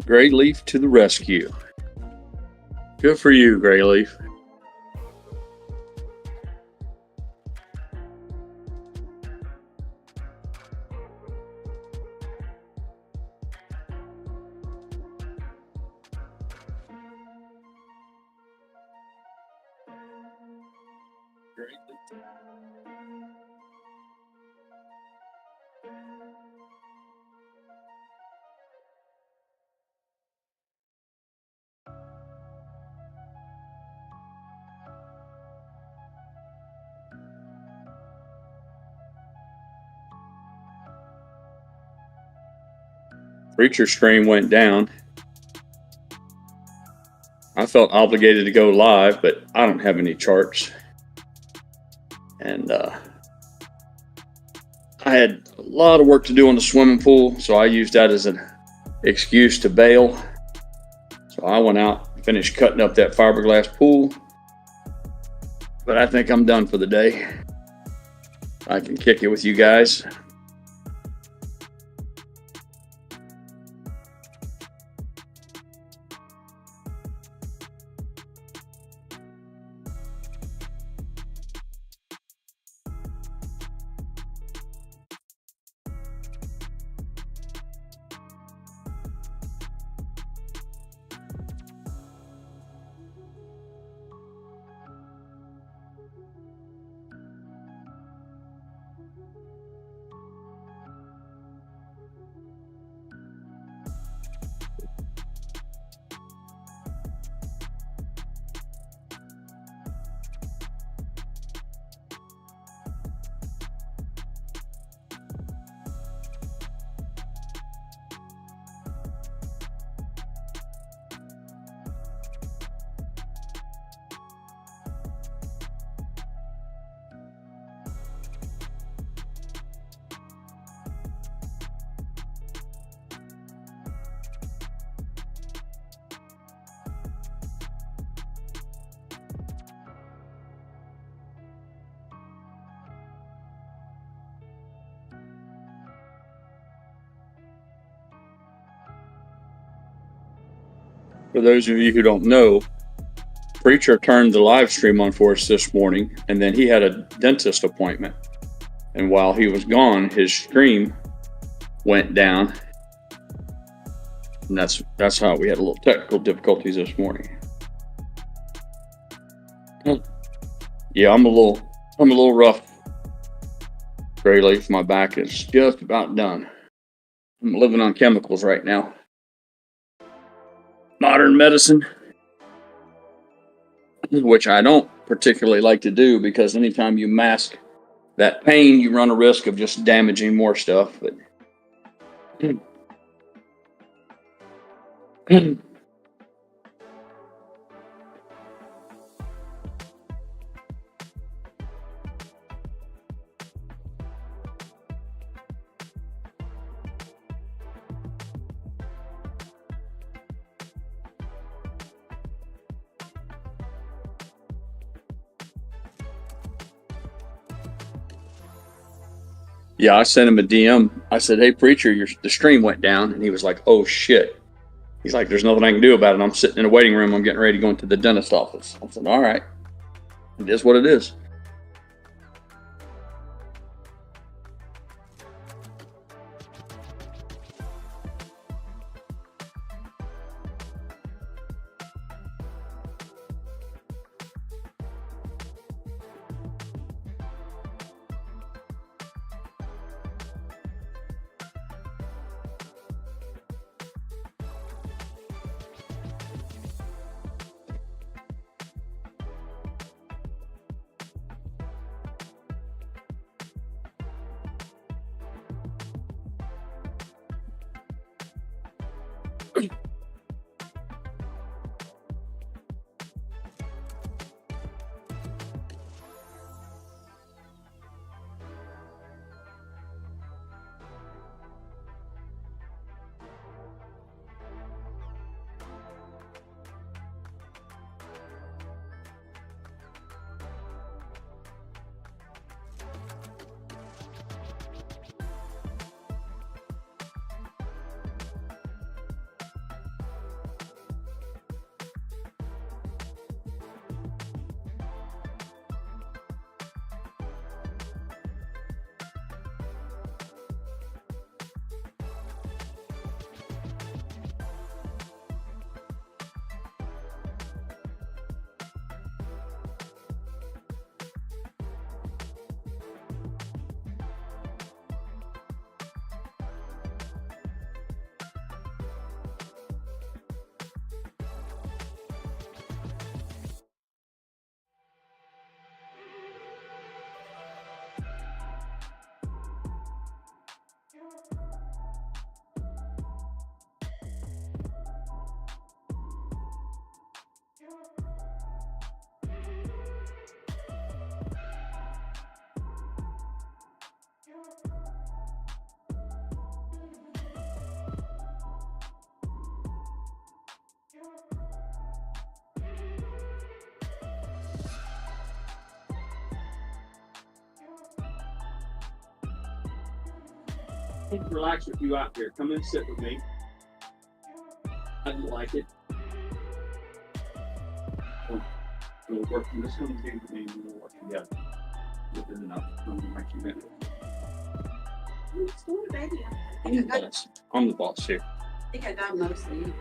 GrayLeaf to the rescue. Good for you, GrayLeaf. Preacher stream went down. I felt obligated to go live, but I don't have any charts. And I had a lot of work to do on the swimming pool, so I used that as an excuse to bail. So I went out and finished cutting up that fiberglass pool. But I think I'm done for the day. I can kick it with you guys. For those of you who don't know, Preacher turned the live stream on for us this morning, and then he had a dentist appointment. And while he was gone, his stream went down. And that's how we had a little technical difficulties this morning. Yeah, I'm a little rough. GrayLeaf, my back is just about done. I'm living on chemicals right now. Modern medicine, which I don't particularly like to do, because anytime you mask that pain, you run a risk of just damaging more stuff. But yeah, I sent him a DM. I said, "Hey, Preacher, the stream went down." And he was like, "Oh, shit." He's like, "There's nothing I can do about it. I'm sitting in a waiting room. I'm getting ready to go into the dentist office." I said, "All right. It is what it is." Relax with you out there. Come and sit with me. I didn't like it. We'll work from this one to me and we'll work together. Within enough. I'm the boss here. I think I got mostly.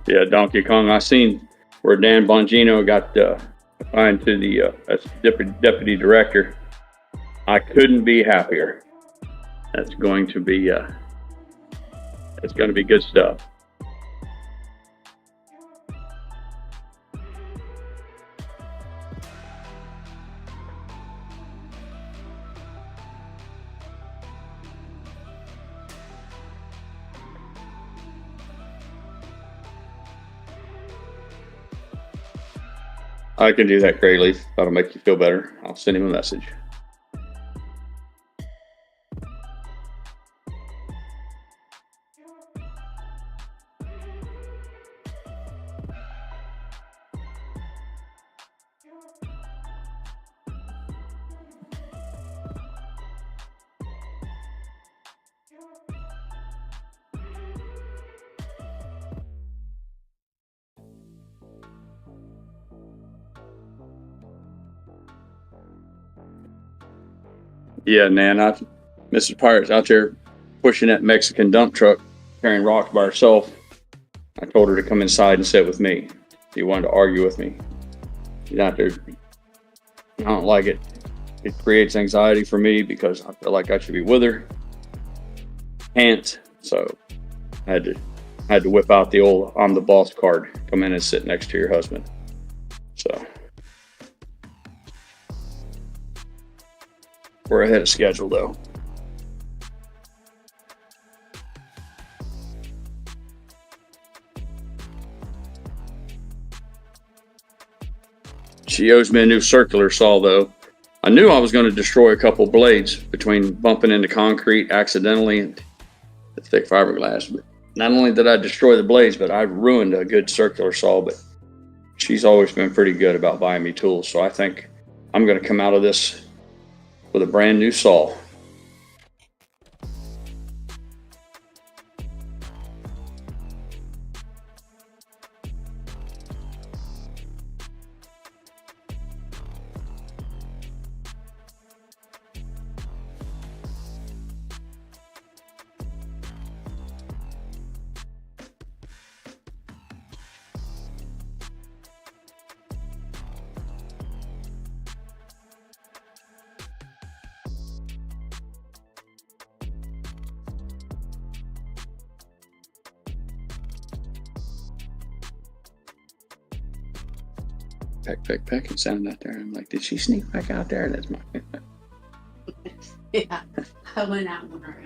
Yeah, Donkey Kong. I seen where Dan Bongino got assigned to the as deputy director. I couldn't be happier. That's going to be it's going to be good stuff. I can do that, GrayLeaf. That'll make you feel better. I'll send him a message. Yeah, man. Mrs. Pirate's out there pushing that Mexican dump truck, carrying rocks by herself. I told her to come inside and sit with me. She wanted to argue with me. She's out there. I don't like it. It creates anxiety for me because I feel like I should be with her. Can't. So I had to whip out the old "I'm the boss" card. Come in and sit next to your husband. So we're ahead of schedule though. She owes me a new circular saw though. I knew I was going to destroy a couple blades between bumping into concrete accidentally and the thick fiberglass. But not only did I destroy the blades, but I ruined a good circular saw. But she's always been pretty good about buying me tools. So I think I'm going to come out of this with a brand new saw. Peck, it sounded out there. I'm like, did she sneak back out there? That's my. Yeah, I went out with her.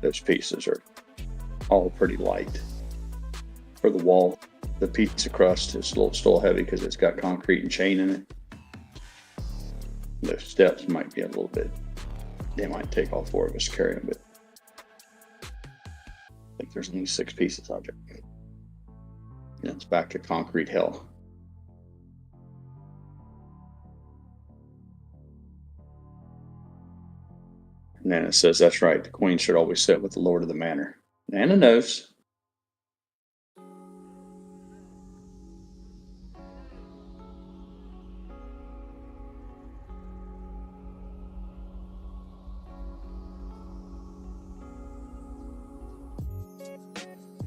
Those pieces are all pretty light. For the wall, the pizza crust is still heavy because it's got concrete and chain in it. The steps might be a little bit, they might take all four of us to carry them, but I think there's only 6 pieces out there. And it's back to concrete hell. Nana says, that's right, the queen should always sit with the lord of the manor. Nana knows.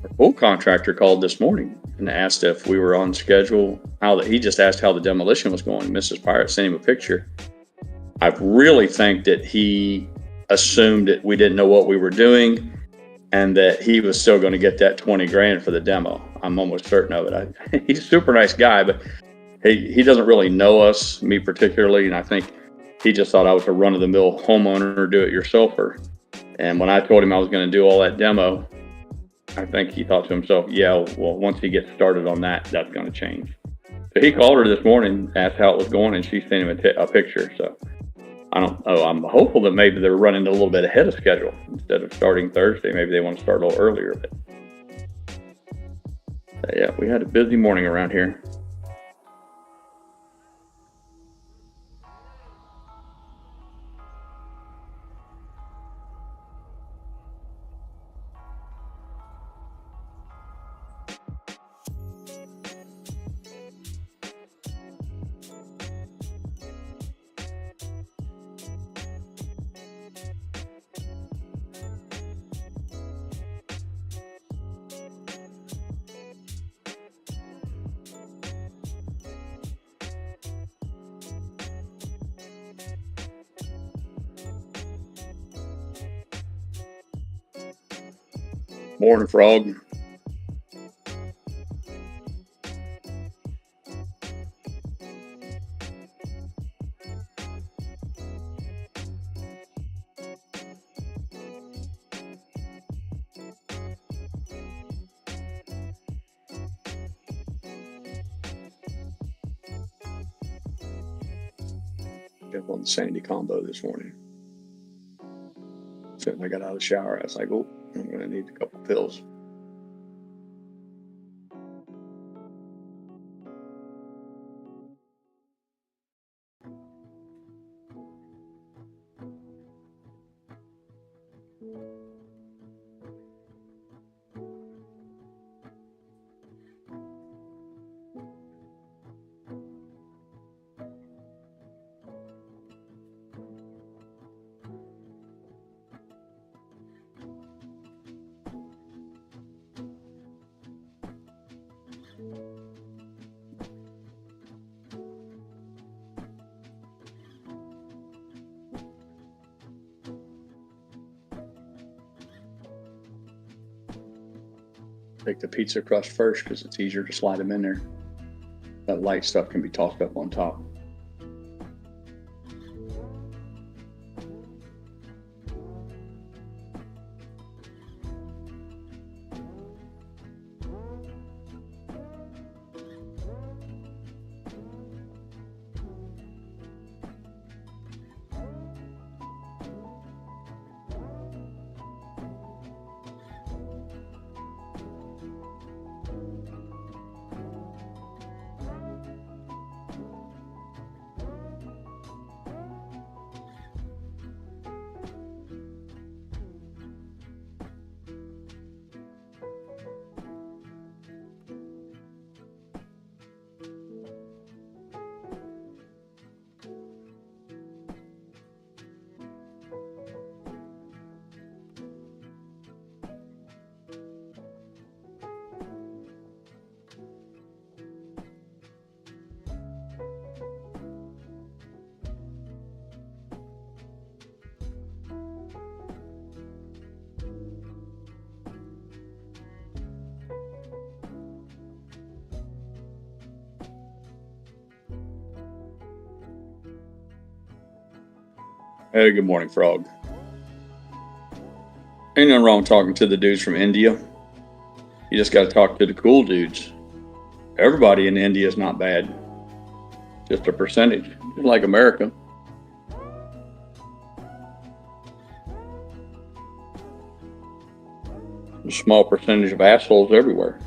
Our pool contractor called this morning and asked if we were on schedule. He just asked how the demolition was going. Mrs. Pirate sent him a picture. I really think that he assumed that we didn't know what we were doing and that he was still going to get that 20 grand for the demo. I'm almost certain of it. He's a super nice guy, but he doesn't really know us, me particularly, and I think he just thought I was a run-of-the-mill homeowner, do-it-yourselfer. And when I told him I was going to do all that demo, I think he thought to himself, yeah, well, once he gets started on that, that's going to change. So he called her this morning, asked how it was going, and she sent him a picture. So I don't know. I'm hopeful that maybe they're running a little bit ahead of schedule. Instead of starting Thursday, maybe they want to start a little earlier. But yeah, we had a busy morning around here. Morning, Frog. Up on the Sandy combo this morning. So when I got out of the shower, I was like, oh, I'm going to need a couple pills. Take the pizza crust first because it's easier to slide them in there. That light stuff can be tossed up on top. Hey, good morning, Frog. Ain't nothing wrong talking to the dudes from India. You just got to talk to the cool dudes. Everybody in India is not bad. Just a percentage, just like America. A small percentage of assholes everywhere.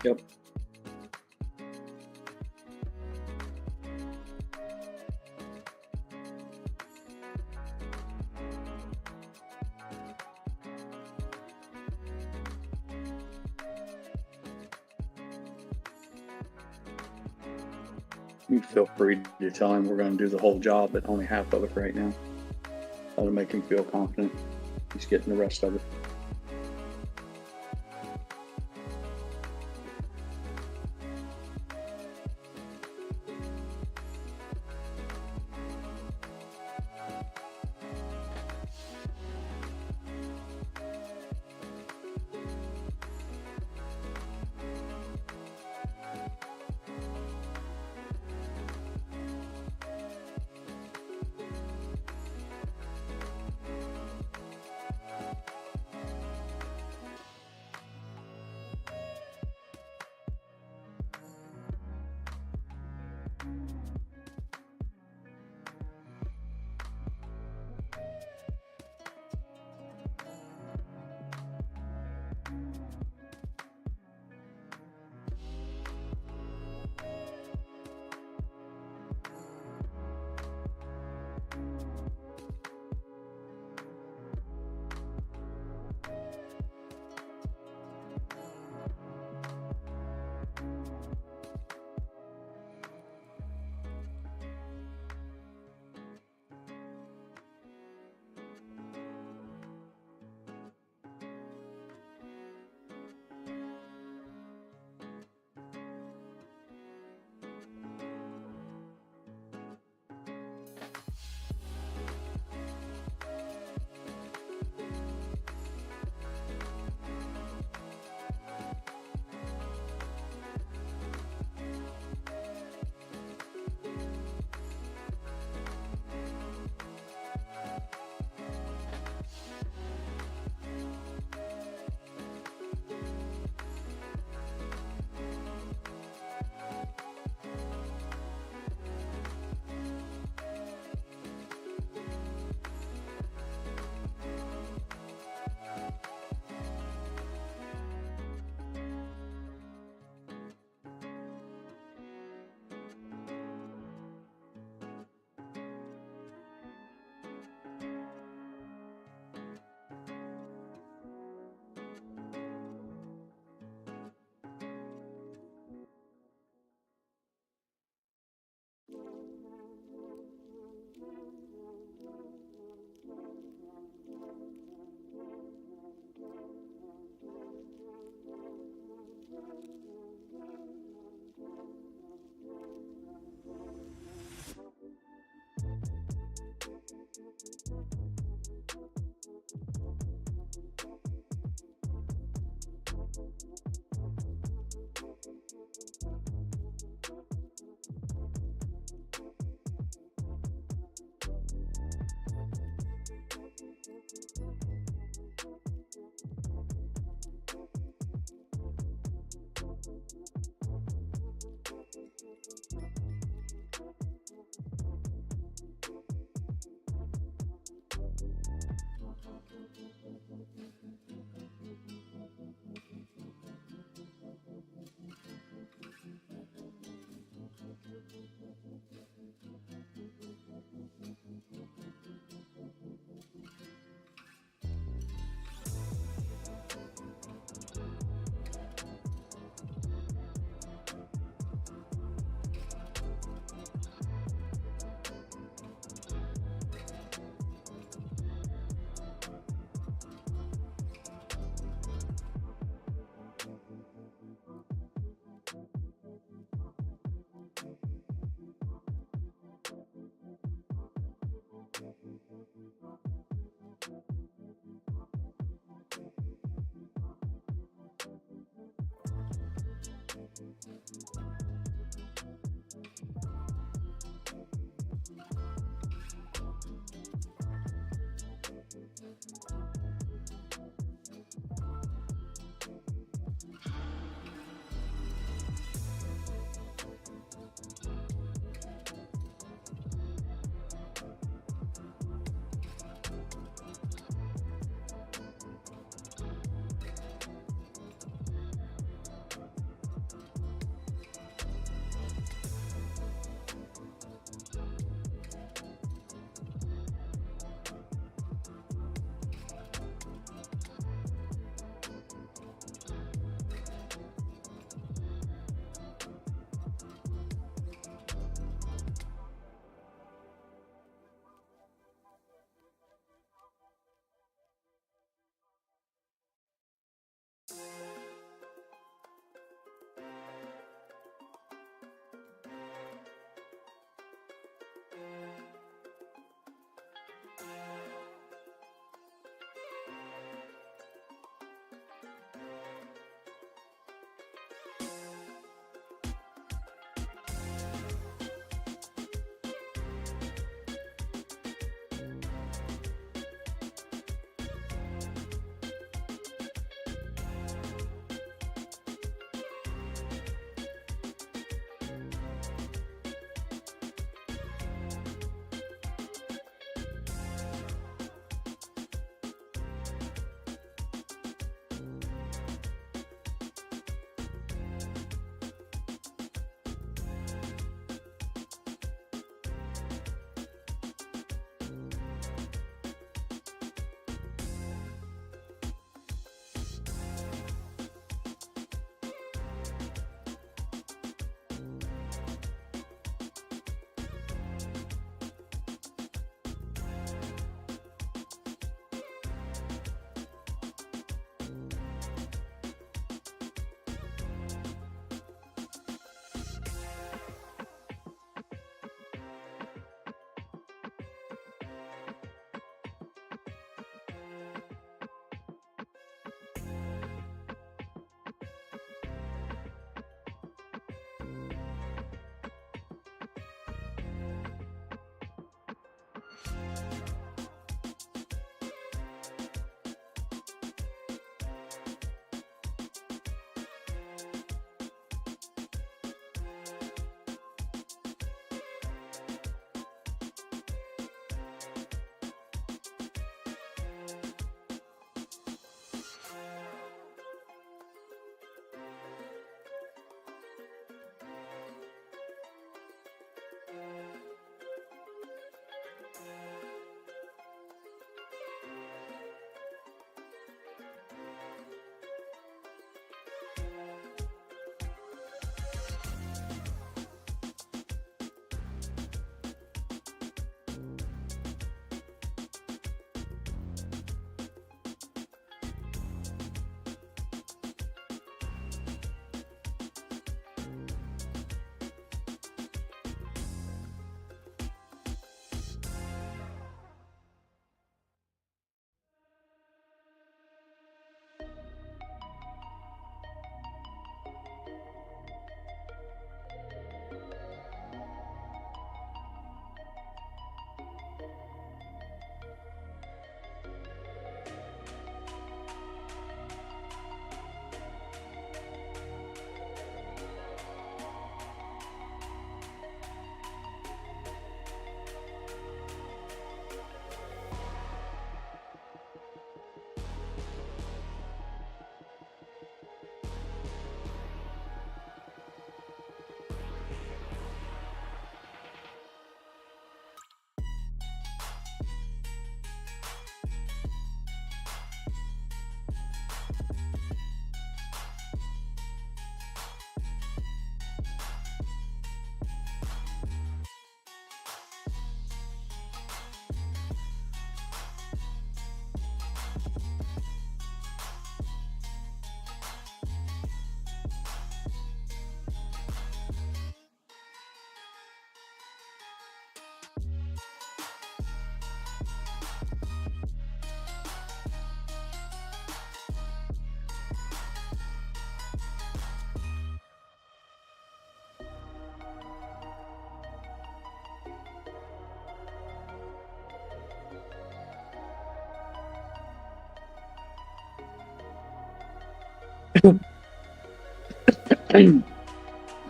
Yep. You feel free to tell him we're going to do the whole job, but only half of it right now. That'll make him feel confident he's getting the rest of it.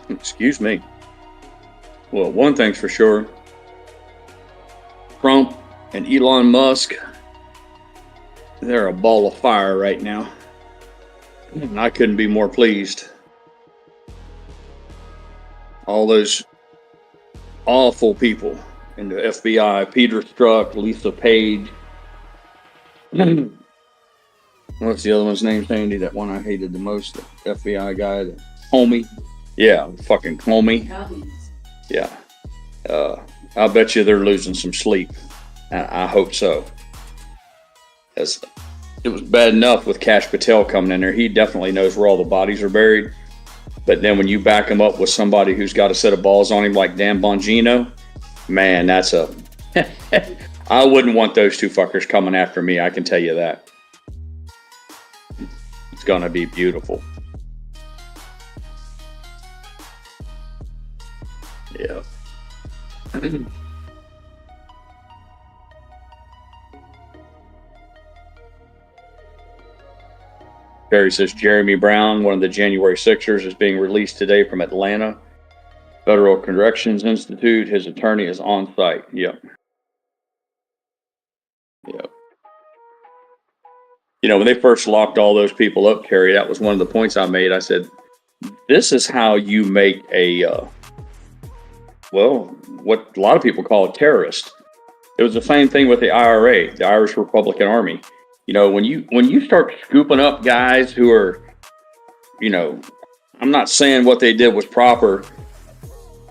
Excuse me. Well, one thing's for sure. Trump and Elon Musk, they're a ball of fire right now. And I couldn't be more pleased. All those awful people in the FBI, Peter Strzok, Lisa Page. What's the other one's name, Sandy? That one I hated the most, the FBI guy, the Comey. Yeah, fucking Comey. Yeah. I bet you they're losing some sleep. I hope so. As it was bad enough with Cash Patel coming in there. He definitely knows where all the bodies are buried. But then when you back him up with somebody who's got a set of balls on him like Dan Bongino, man, that's a... I wouldn't want those two fuckers coming after me, I can tell you that. It's going to be beautiful. Yeah. Perry says Jeremy Brown, one of the January Sixers, is being released today from Atlanta Federal Corrections Institute. His attorney is on site. Yep. Yep. You know, when they first locked all those people up, Kerry, that was one of the points I made. I said, this is how you make a, well, what a lot of people call a terrorist. It was the same thing with the IRA, the Irish Republican Army. You know, when you start scooping up guys who are, you know, I'm not saying what they did was proper,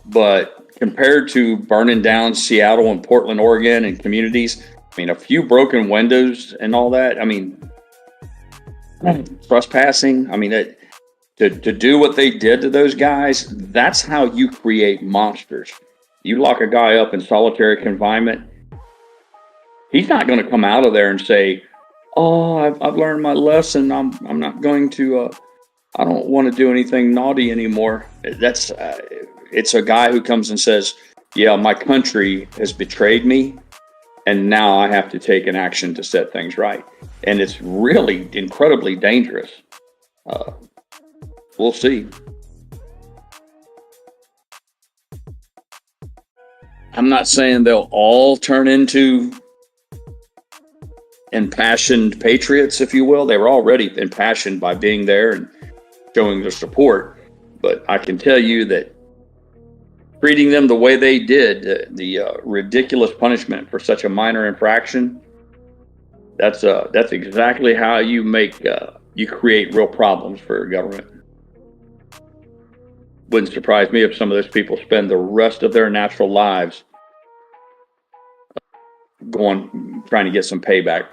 but compared to burning down Seattle and Portland, Oregon and communities, I mean, a few broken windows and all that, I mean, trespassing, I mean, to do what they did to those guys, that's how you create monsters. You lock a guy up in solitary confinement, he's not going to come out of there and say, oh, I've learned my lesson. I'm not going to, I don't want to do anything naughty anymore. That's, it's a guy who comes and says, yeah, my country has betrayed me, and now I have to take an action to set things right. And it's really incredibly dangerous. We'll see. I'm not saying they'll all turn into impassioned patriots, if you will. They were already impassioned by being there and showing their support. But I can tell you that treating them the way they did, the ridiculous punishment for such a minor infraction, that's exactly how you make you create real problems for government. Wouldn't surprise me if some of those people spend the rest of their natural lives trying to get some payback.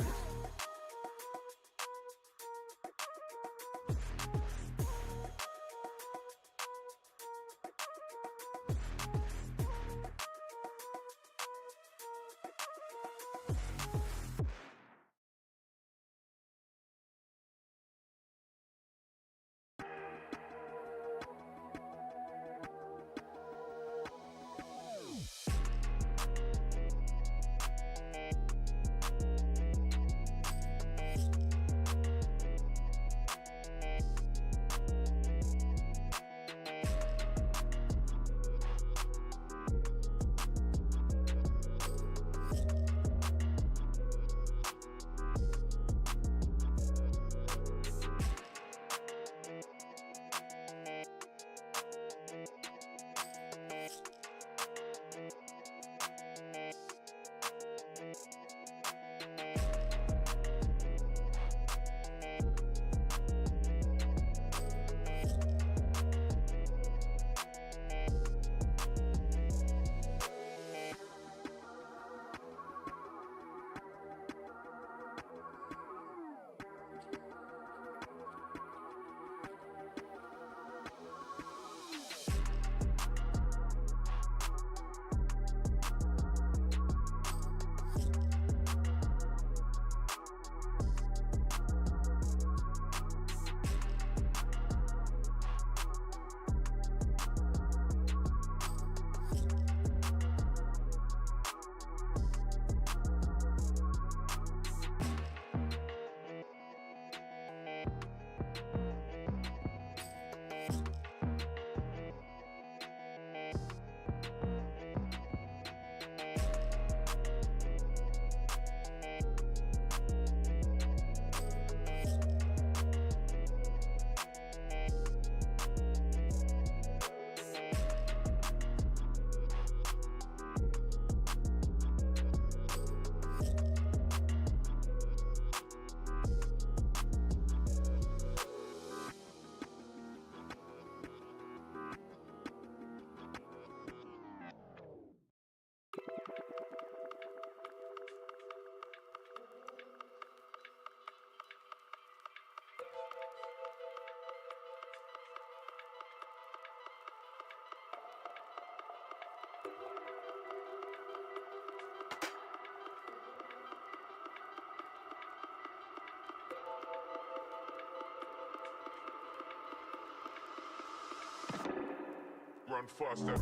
Run faster than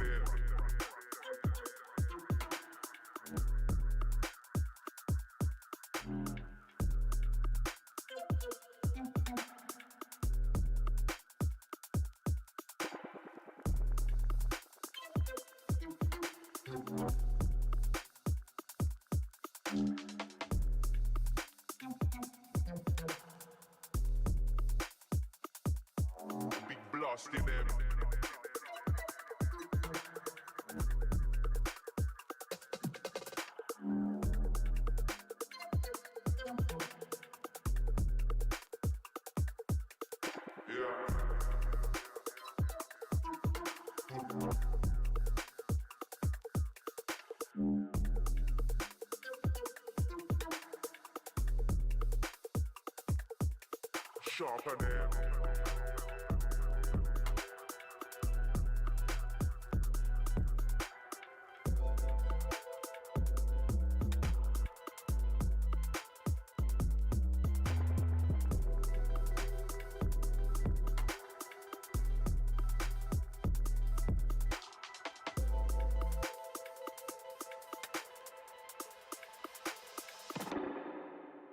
big blast in them. Sharper them.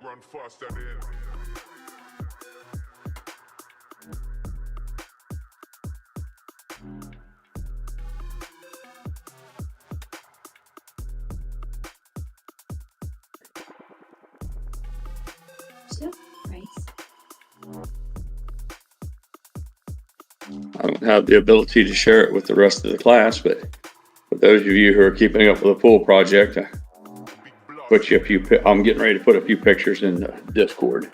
Run faster than So, right. I don't have the ability to share it with the rest of the class, but for those of you who are keeping up with the pool project, big blast. put you a few. I'm getting ready to put a few pictures in the Discord.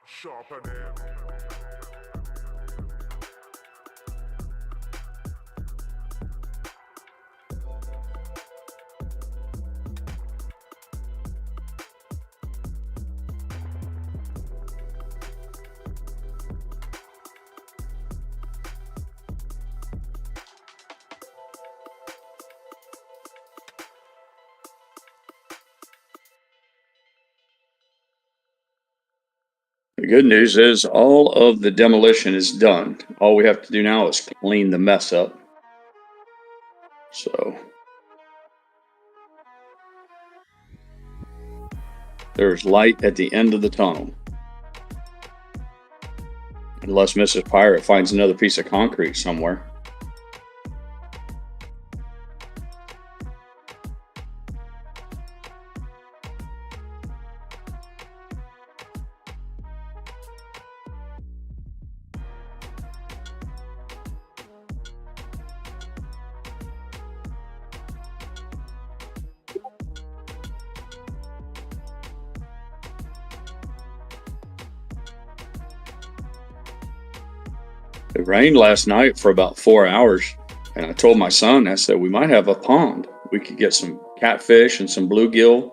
Sharper them. The good news is all of the demolition is done. All we have to do now is clean the mess up. So there's light at the end of the tunnel. Unless Mrs. Pirate finds another piece of concrete somewhere. It rained last night for about 4 hours, and I told my son, I said, we might have a pond. We could get some catfish and some bluegill.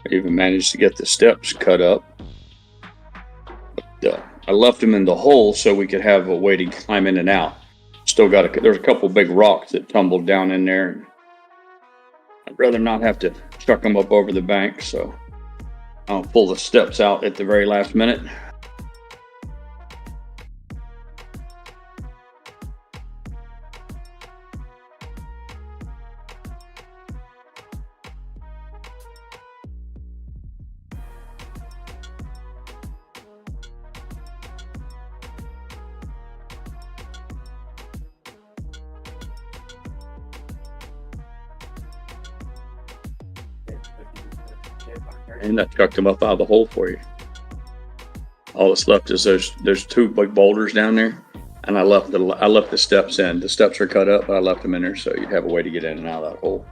I even managed to get the steps cut up. But, I left them in the hole so we could have a way to climb in and out. Still got there's a couple big rocks that tumbled down in there. I'd rather not have to chuck them up over the bank, so I'll pull the steps out at the very last minute. And I chucked them up out of the hole for you. All that's left is there's 2 big boulders down there, and I left the steps in. The steps are cut up, but I left them in there so you'd have a way to get in and out of that hole.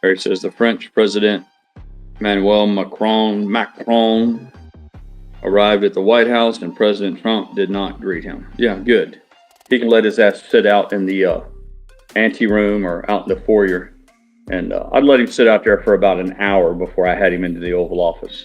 There it says the French President Emmanuel Macron arrived at the White House and President Trump did not greet him. Yeah, good. He can let his ass sit out in the ante-room or out in the foyer. And I'd let him sit out there for about an hour before I had him into the Oval Office.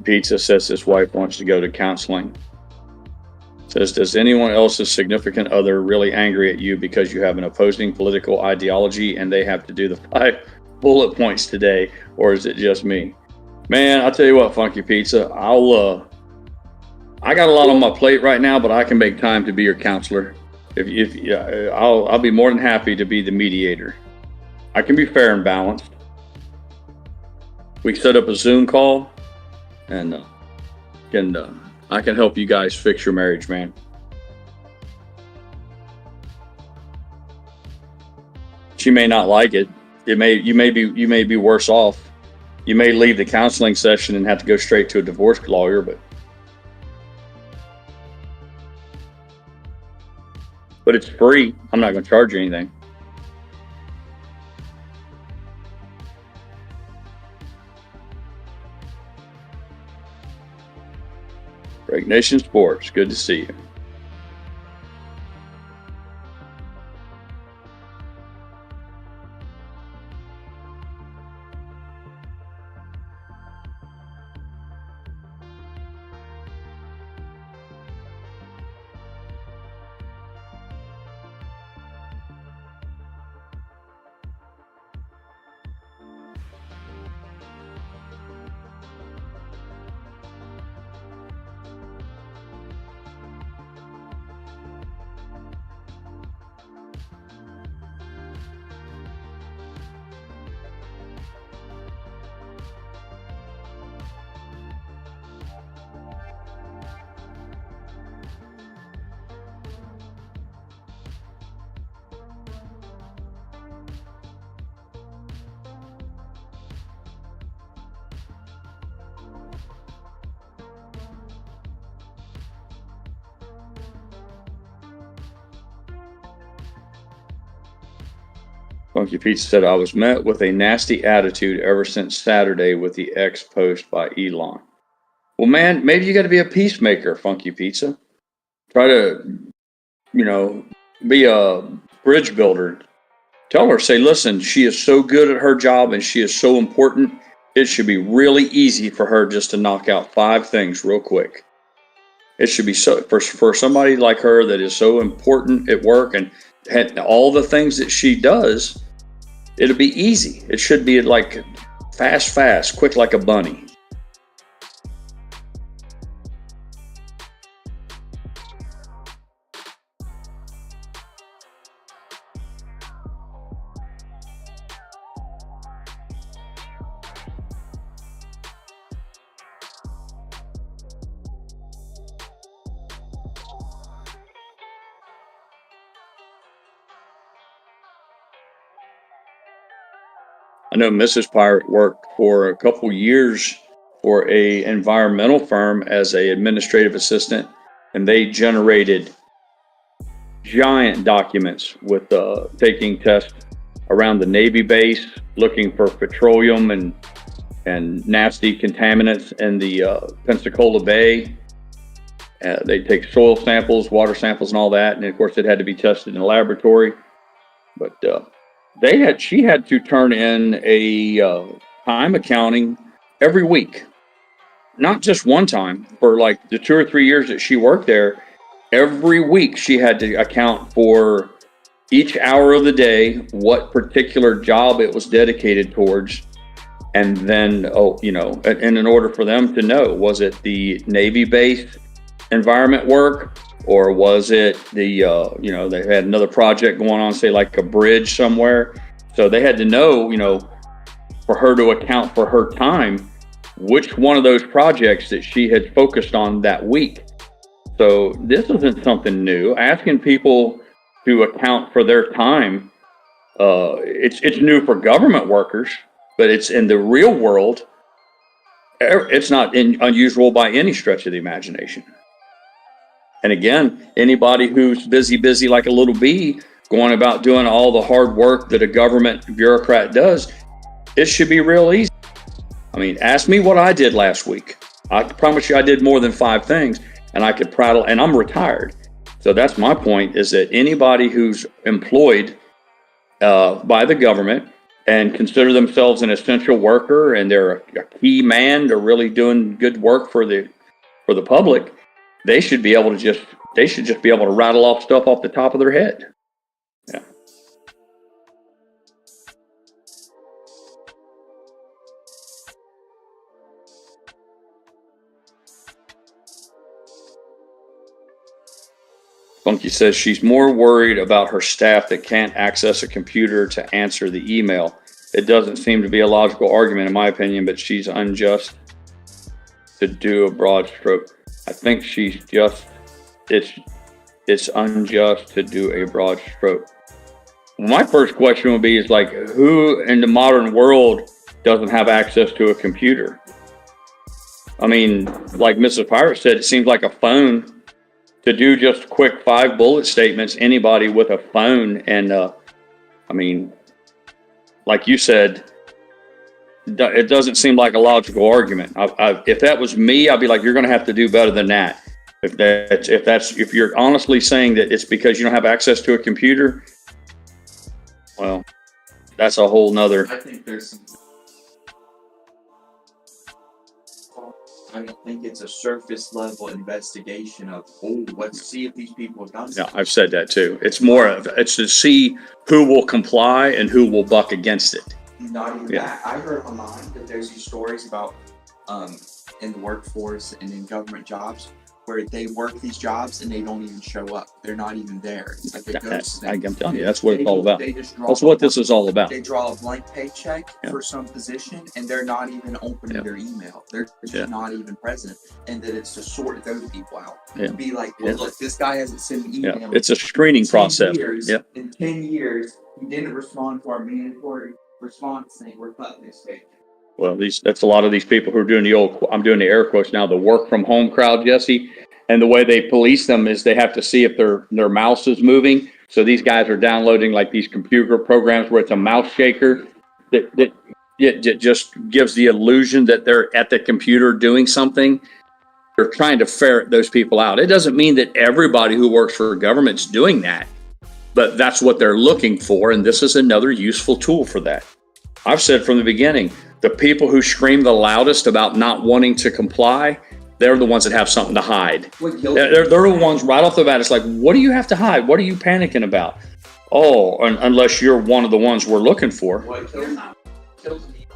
Pizza says his wife wants to go to counseling. Says, does anyone else's significant other really angry at you because you have an opposing political ideology and they have to do the 5 bullet points today, or is it just me? Man, I'll tell you what, Funky Pizza, I got a lot on my plate right now, but I can make time to be your counselor. I'll be more than happy to be the mediator. I can be fair and balanced. We can set up a Zoom call, and I can help you guys fix your marriage, man. She may not like it. You may be worse off. You may leave the counseling session and have to go straight to a divorce lawyer, but it's free. I'm not going to charge you anything. Break Nation Sports, good to see you. Funky Pizza said, I was met with a nasty attitude ever since Saturday with the X post by Elon. Well, man, maybe you got to be a peacemaker, Funky Pizza. Try to, be a bridge builder. Tell her, say, listen, she is so good at her job and she is so important. It should be really easy for her just to knock out 5 things real quick. It should be so for somebody like her that is so important at work and all the things that she does, it'll be easy. It should be like fast, quick like a bunny. I know Mrs. Pirate worked for a couple years for a environmental firm as a administrative assistant, and they generated giant documents with taking tests around the Navy base, looking for petroleum and nasty contaminants in the Pensacola Bay. They take soil samples, water samples, and all that, and of course it had to be tested in a laboratory. But she had to turn in a time accounting every week, not just one time. For like the 2 or 3 years that she worked there, every week she had to account for each hour of the day, what particular job it was dedicated towards, and then and in order for them to know, was it the Navy base environment work, or was it the they had another project going on, say like a bridge somewhere. So they had to know, for her to account for her time, which one of those projects that she had focused on that week. So this isn't something new. Asking people to account for their time, it's new for government workers, but it's in the real world. It's not unusual by any stretch of the imagination. And again, anybody who's busy like a little bee, going about doing all the hard work that a government bureaucrat does, it should be real easy. I mean, ask me what I did last week. I promise you I did more than 5 things, and I could prattle, and I'm retired. So that's my point, is that anybody who's employed by the government and consider themselves an essential worker, and they're a key man, they're really doing good work for the public, they should be able to just be able to rattle off stuff off the top of their head. Yeah. Funky says she's more worried about her staff that can't access a computer to answer the email. It doesn't seem to be a logical argument in my opinion, but she's unjust to do a broad stroke. I think it's unjust to do a broad stroke. My first question would be is like, who in the modern world doesn't have access to a computer? I mean, like Mrs. Pirate said, it seems like a phone to do just quick 5 bullet statements. Anybody with a phone, and I mean, like you said, It doesn't seem like a logical argument. If that was me, I'd be like, you're going to have to do better than that. If you're honestly saying that it's because you don't have access to a computer, well, that's a whole nother. I think there's some. I don't think it's a surface level investigation of, oh, let's see if these people have done Yeah, something. I've said that too. It's more of, it's to see who will comply and who will buck against it. Not even Yeah. that. I heard online that there's these stories about in the workforce and in government jobs where they work these jobs and they don't even show up. They're not even there. It's like a ghost thing. I'm telling you, that's what it's all about. They just draw That's what this is all about. They draw a blank paycheck Yeah. for some position and they're not even opening Yeah. their email. They're just Yeah. not even present. And that it's to sort those people out. Yeah. Be like, well, Yeah. look, this guy hasn't sent an email. Yeah, it's a screening 10 process. years, Yeah. In 10 years, he didn't respond to our mandatory response thing. We're cutting this paycheck. Well, that's a lot of these people who are doing I'm doing the air quotes now, the work from home crowd, Jesse. And the way they police them is they have to see if their mouse is moving. So these guys are downloading like these computer programs where it's a mouse shaker that just gives the illusion that they're at the computer doing something. They're trying to ferret those people out. It doesn't mean that everybody who works for government's doing that, but that's what they're looking for. And this is another useful tool for that. I've said from the beginning, the people who scream the loudest about not wanting to comply, they're the ones that have something to hide. They're the ones right off the bat. It's like, what do you have to hide? What are you panicking about? Oh, unless you're one of the ones we're looking for. What kills me.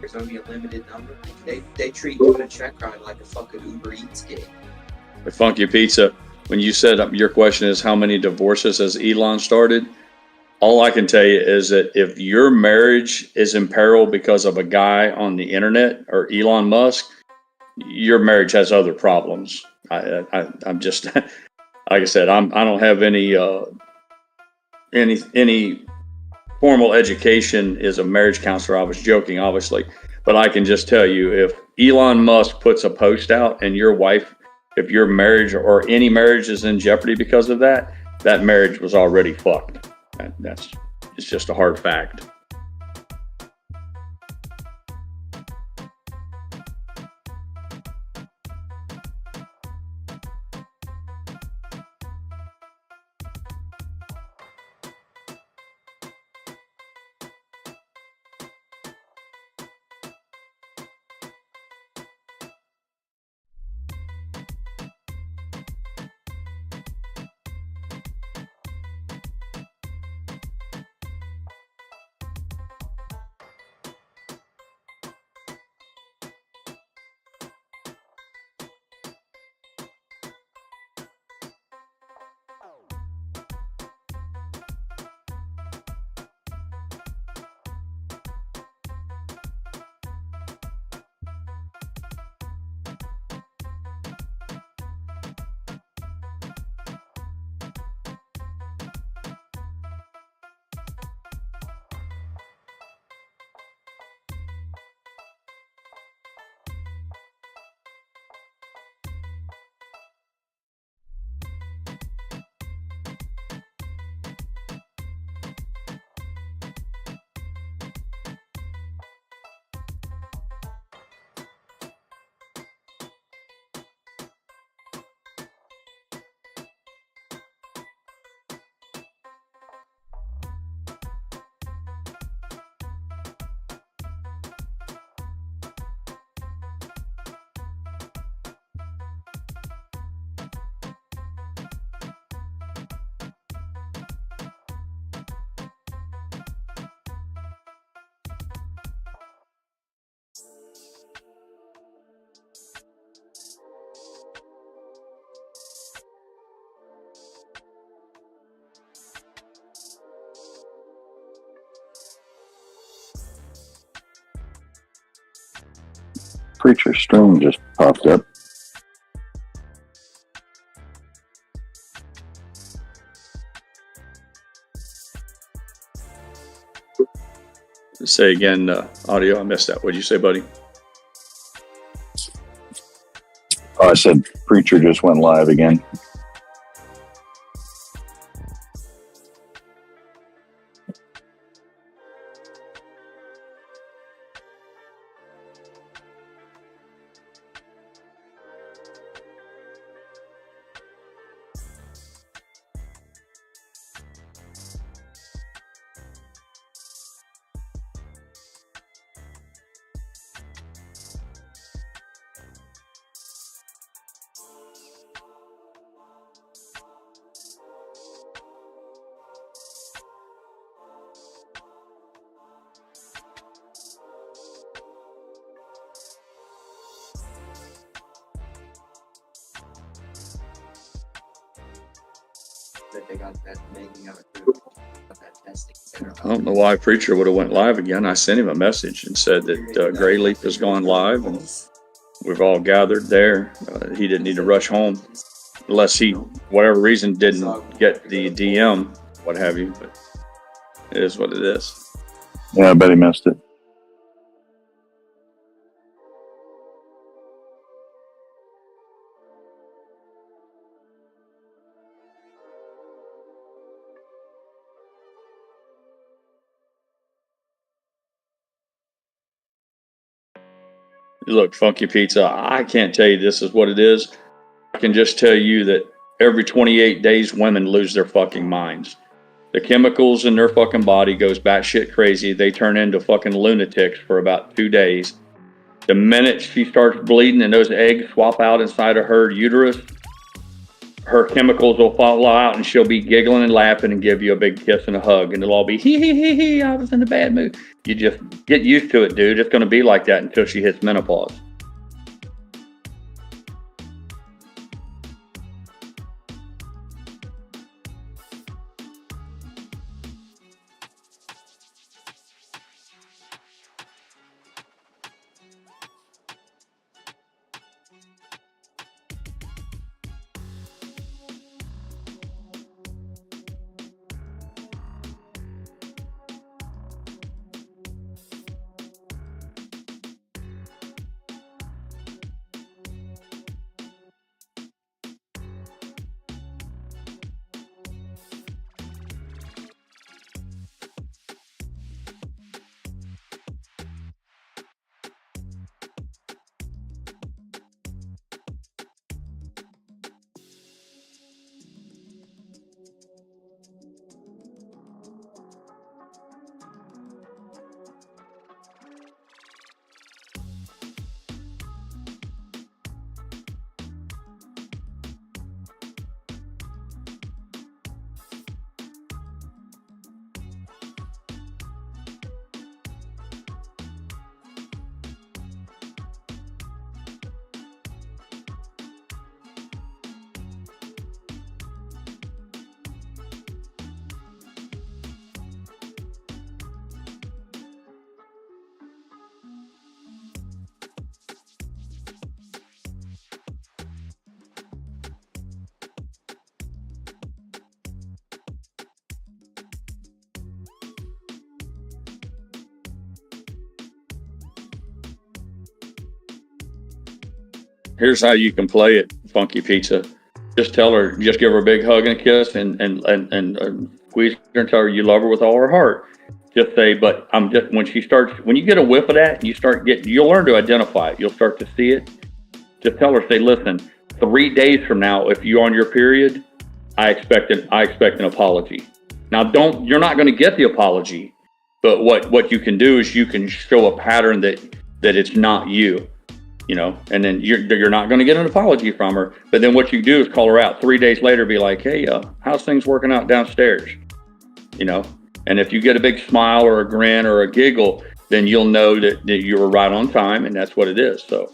There's only a limited number. They treat doing a check ride like a fucking Uber Eats gig. The Funky Pizza, when you said your question is how many divorces has Elon started? All I can tell you is that if your marriage is in peril because of a guy on the internet or Elon Musk, your marriage has other problems. I'm just, like I said, I don't have any formal education as a marriage counselor. I was joking, obviously, but I can just tell you, if Elon Musk puts a post out and your wife, if your marriage or any marriage is in jeopardy because of that, that marriage was already fucked. It's just a hard fact. Preacher stream just popped up. Say again, audio. I missed that. What'd you say, buddy? Oh, I said Preacher just went live again. That they got that making of it through that testing center. I don't know why Preacher would have went live again. I sent him a message and said that GrayLeaf has gone live and we've all gathered there. He didn't need to rush home unless he, whatever reason, didn't get the DM, what have you. But it is what it is. Yeah, I bet he missed it. Look, Funky Pizza, I can't tell you this is what it is. I can just tell you that every 28 days, women lose their fucking minds. The chemicals in their fucking body goes batshit crazy. They turn into fucking lunatics for about 2 days. The minute she starts bleeding and those eggs swap out inside of her uterus, her chemicals will fall out and she'll be giggling and laughing and give you a big kiss and a hug, and it'll all be hee, I was in a bad mood. You just get used to it, dude. It's going to be like that until she hits menopause. Here's how you can play it, Funky Pizza. Just tell her, just give her a big hug and a kiss, and squeeze her and tell her you love her with all her heart. Just say, but I'm just, when you get a whiff of that, you'll learn to identify it. You'll start to see it. Just tell her, say, listen, 3 days from now, if you're on your period, I expect an apology. Now, you're not going to get the apology, but what you can do is you can show a pattern that it's not you. And then you're not going to get an apology from her. But then what you do is call her out 3 days later, be like, hey, how's things working out downstairs? And if you get a big smile or a grin or a giggle, then you'll know that you were right on time, and that's what it is. So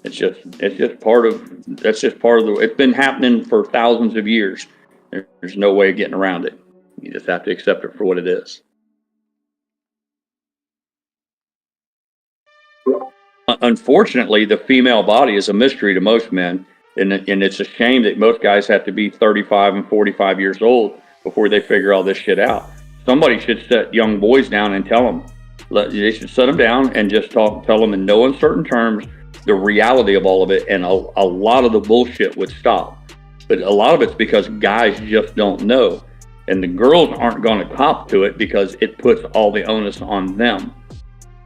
it's just part of it's been happening for thousands of years. There's no way of getting around it. You just have to accept it for what it is. Unfortunately, the female body is a mystery to most men, and it's a shame that most guys have to be 35 and 45 years old before they figure all this shit out. Somebody should set young boys down and tell them. They should set them down and just tell them in no uncertain terms the reality of all of it, and a lot of the bullshit would stop. But a lot of it's because guys just don't know, and the girls aren't going to cop to it because it puts all the onus on them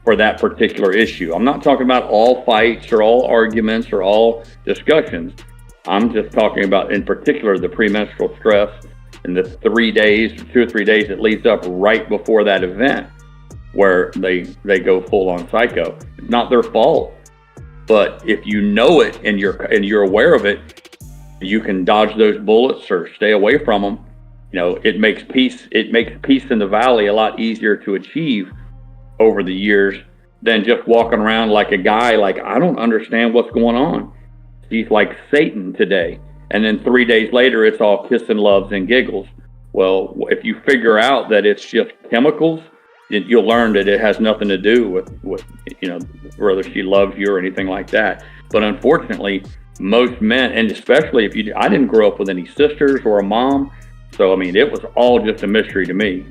for that particular issue. I'm not talking about all fights or all arguments or all discussions. I'm just talking about, in particular, the premenstrual stress and the 2 or 3 days that leads up right before that event where they go full on psycho. It's not their fault. But if you know it and you're aware of it, you can dodge those bullets or stay away from them. It makes peace in the valley a lot easier to achieve over the years than just walking around like a guy like, I don't understand what's going on. He's like Satan today. And then 3 days later, it's all kiss and loves and giggles. Well, if you figure out that it's just chemicals, you'll learn that it has nothing to do with whether she loves you or anything like that. But unfortunately, most men, and especially I didn't grow up with any sisters or a mom. So, I mean, it was all just a mystery to me.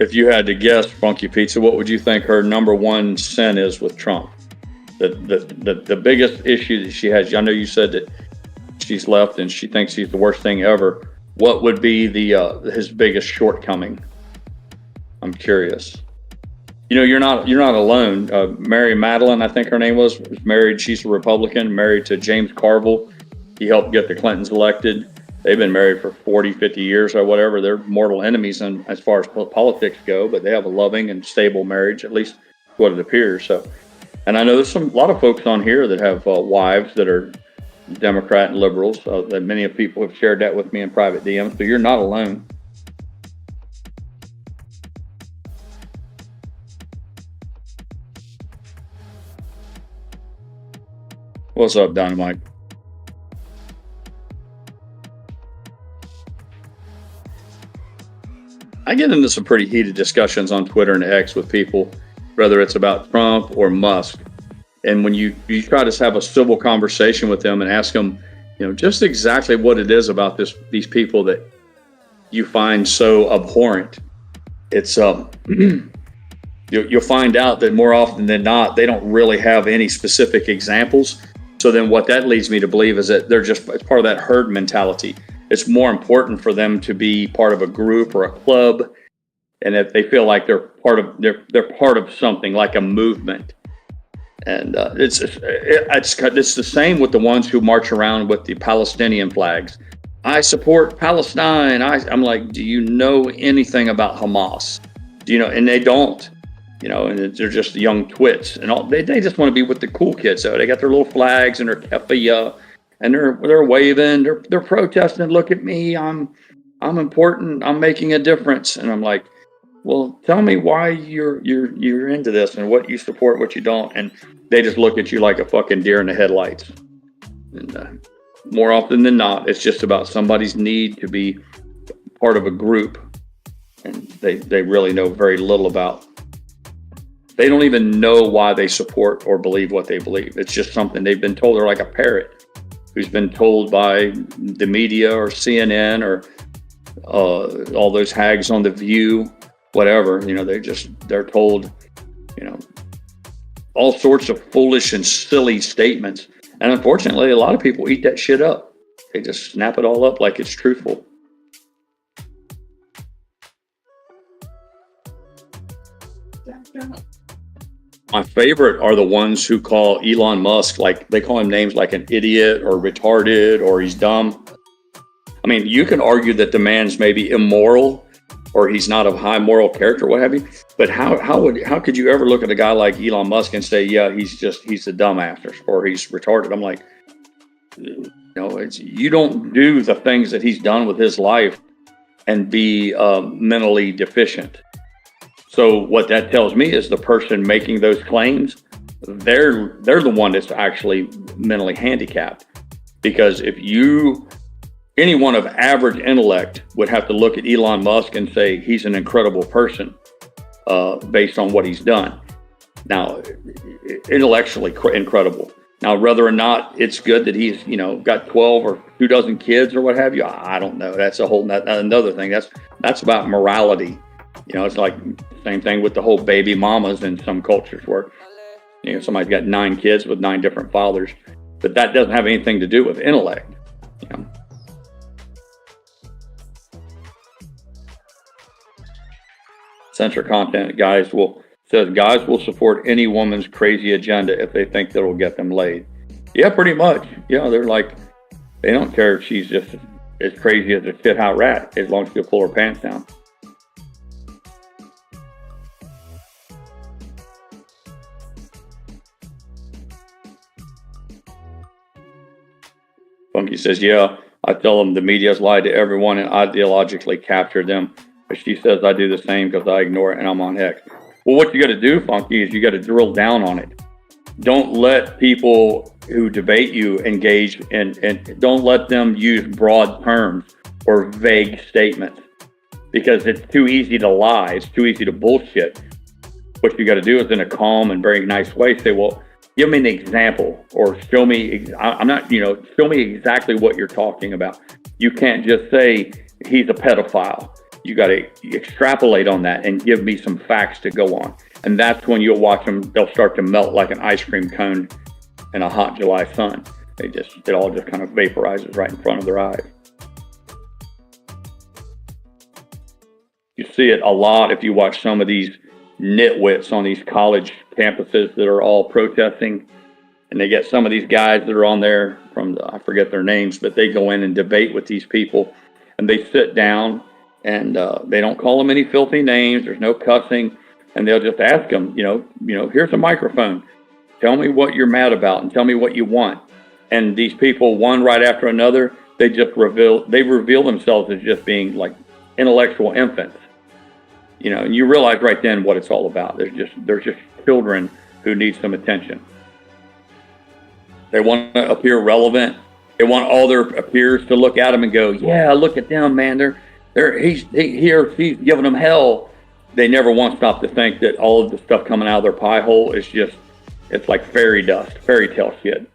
if you had to guess, Funky Pizza, what would you think her number one sin is with Trump? The biggest issue that she has. I know you said that she's left and she thinks he's the worst thing ever. What would be his biggest shortcoming? I'm curious. You know, you're not alone. Mary Madeline, I think her name was married. She's a Republican, married to James Carville. He helped get the Clintons elected. They've been married for 40, 50 years or whatever. They're mortal enemies as far as politics go, but they have a loving and stable marriage, at least what it appears. So, and I know there's a lot of folks on here that have wives that are Democrat and liberals. That many of people have shared that with me in private DMs. So you're not alone. What's up, Dynamite? I get into some pretty heated discussions on Twitter and X with people, whether it's about Trump or Musk. And when you try to have a civil conversation with them and ask them, you know, just exactly what it is about these people that you find so abhorrent, it's you'll find out that more often than not, they don't really have any specific examples. So then what that leads me to believe is that it's part of that herd mentality. It's more important for them to be part of a group or a club, and if they feel like they're part of something like a movement. And it's the same with the ones who march around with the Palestinian flags. I support Palestine. I'm like, do you know anything about Hamas? Do you know? And they don't. You know, and they're just young twits, and all they just want to be with the cool kids. So they got their little flags and their keffiyeh, and they're waving, they're protesting. Look at me, I'm important. I'm making a difference. And I'm like, well, tell me why you're into this and what you support, what you don't. And they just look at you like a fucking deer in the headlights. And more often than not, it's just about somebody's need to be part of a group, and they really know very little about. They don't even know why they support or believe what they believe. It's just something they've been told. They're like a parrot who's been told by the media or CNN or all those hags on The View, whatever. You know, they're told, you know, all sorts of foolish and silly statements. And unfortunately, a lot of people eat that shit up. They just snap it all up like it's truthful. My favorite are the ones who call Elon Musk, like they call him names like an idiot or retarded or he's dumb. I mean, you can argue that the man's maybe immoral or he's not of high moral character, what have you. But how could you ever look at a guy like Elon Musk and say, yeah, he's a dumbass or he's retarded? I'm like, you know, you don't do the things that he's done with his life and be mentally deficient. So what that tells me is the person making those claims, they're the one that's actually mentally handicapped. Because if anyone of average intellect would have to look at Elon Musk and say he's an incredible person based on what he's done. Now, intellectually incredible. Now, whether or not it's good that he's, you know, got 12 or 24 kids or what have you, I don't know. That's a whole another thing. That's about morality. You know, it's like same thing with the whole baby mamas in some cultures where, you know, somebody's got 9 kids with 9 different fathers, but that doesn't have anything to do with intellect. You know. Censor content guys will support any woman's crazy agenda if they think that it'll get them laid. Yeah, pretty much. Yeah, they're like, they don't care if she's just as crazy as a shit-house rat as long as she'll pull her pants down. Funky says, yeah, I tell them the media's lied to everyone and ideologically captured them. But she says I do the same because I ignore it and I'm on X. Well, what you got to do, Funky, is you got to drill down on it. Don't let people who debate you engage and don't let them use broad terms or vague statements because it's too easy to lie. It's too easy to bullshit. What you got to do is in a calm and very nice way say, well, give me an example or show me, show me exactly what you're talking about. You can't just say he's a pedophile. You got to extrapolate on that and give me some facts to go on. And that's when you'll watch them, they'll start to melt like an ice cream cone in a hot July sun. It all just kind of vaporizes right in front of their eyes. You see it a lot if you watch some of these nitwits on these college campuses that are all protesting. And they get some of these guys that are on there from, I forget their names, but they go in and debate with these people. And they sit down and they don't call them any filthy names. There's no cussing. And they'll just ask them, here's a microphone. Tell me what you're mad about and tell me what you want. And these people, one right after another, they reveal themselves as just being like intellectual infants. And you realize right then what it's all about. They're just children who need some attention. They want to appear relevant. They want all their peers to look at them and go, yeah, look at them, man. He's giving them hell. They never once stop to think that all of the stuff coming out of their pie hole is it's like fairy dust, fairy tale shit.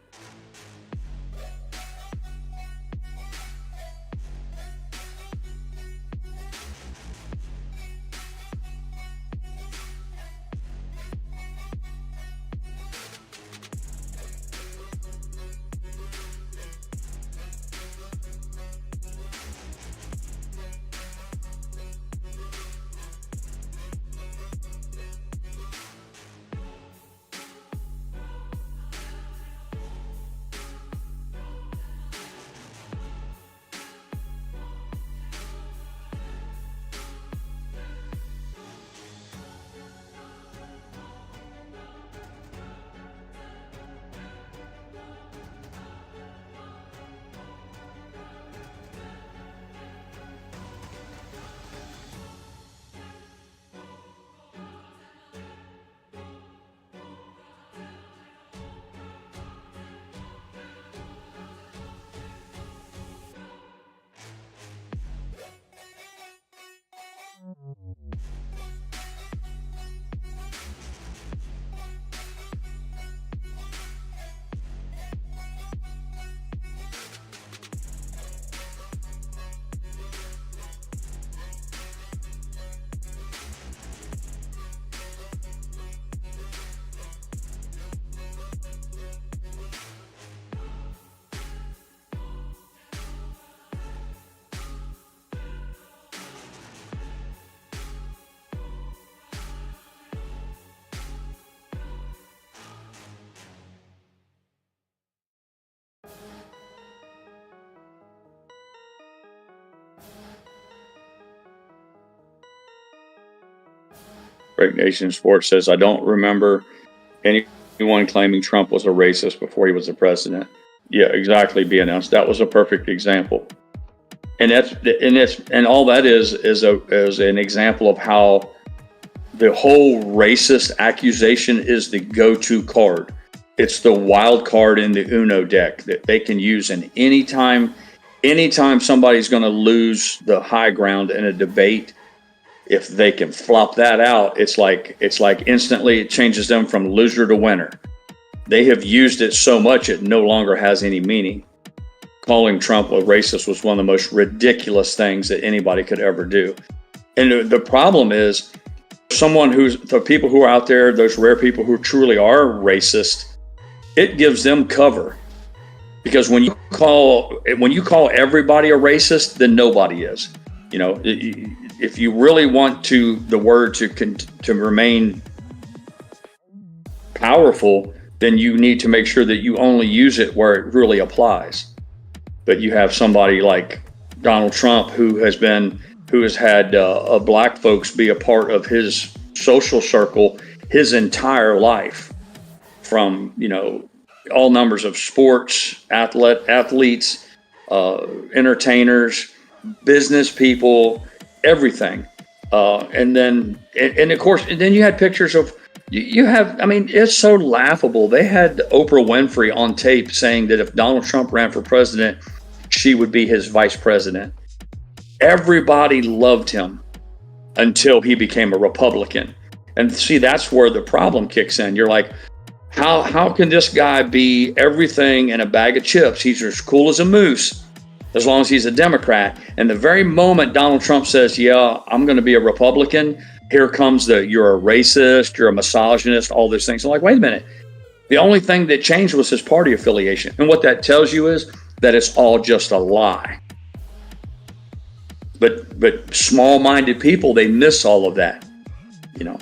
Break Nation Sports says, I don't remember anyone claiming Trump was a racist before he was the president. Yeah, exactly, BNS. That was a perfect example. And all that is an example of how the whole racist accusation is the go-to card. It's the wild card in the Uno deck that they can use in anytime somebody's going to lose the high ground in a debate. If they can flop that out, it's like instantly it changes them from loser to winner. They have used it so much it no longer has any meaning. Calling Trump a racist was one of the most ridiculous things that anybody could ever do. And the problem is the people who are out there, those rare people who truly are racist, it gives them cover. Because when you call everybody a racist, then nobody is. If you really want the word to remain powerful, then you need to make sure that you only use it where it really applies. But you have somebody like Donald Trump who has had black folks be a part of his social circle his entire life, from all numbers of sports, athletes, entertainers, business people, everything. And then you had pictures of, it's so laughable. They had Oprah Winfrey on tape saying that if Donald Trump ran for president, she would be his vice president. Everybody loved him until he became a Republican. And see, that's where the problem kicks in. You're like, how can this guy be everything in a bag of chips? He's as cool as a moose. as long as he's a Democrat. And the very moment Donald Trump says, yeah, I'm going to be a Republican, here comes you're a racist, you're a misogynist, all those things. I'm like, wait a minute. The only thing that changed was his party affiliation. And what that tells you is that it's all just a lie. But small-minded people, they miss all of that, you know.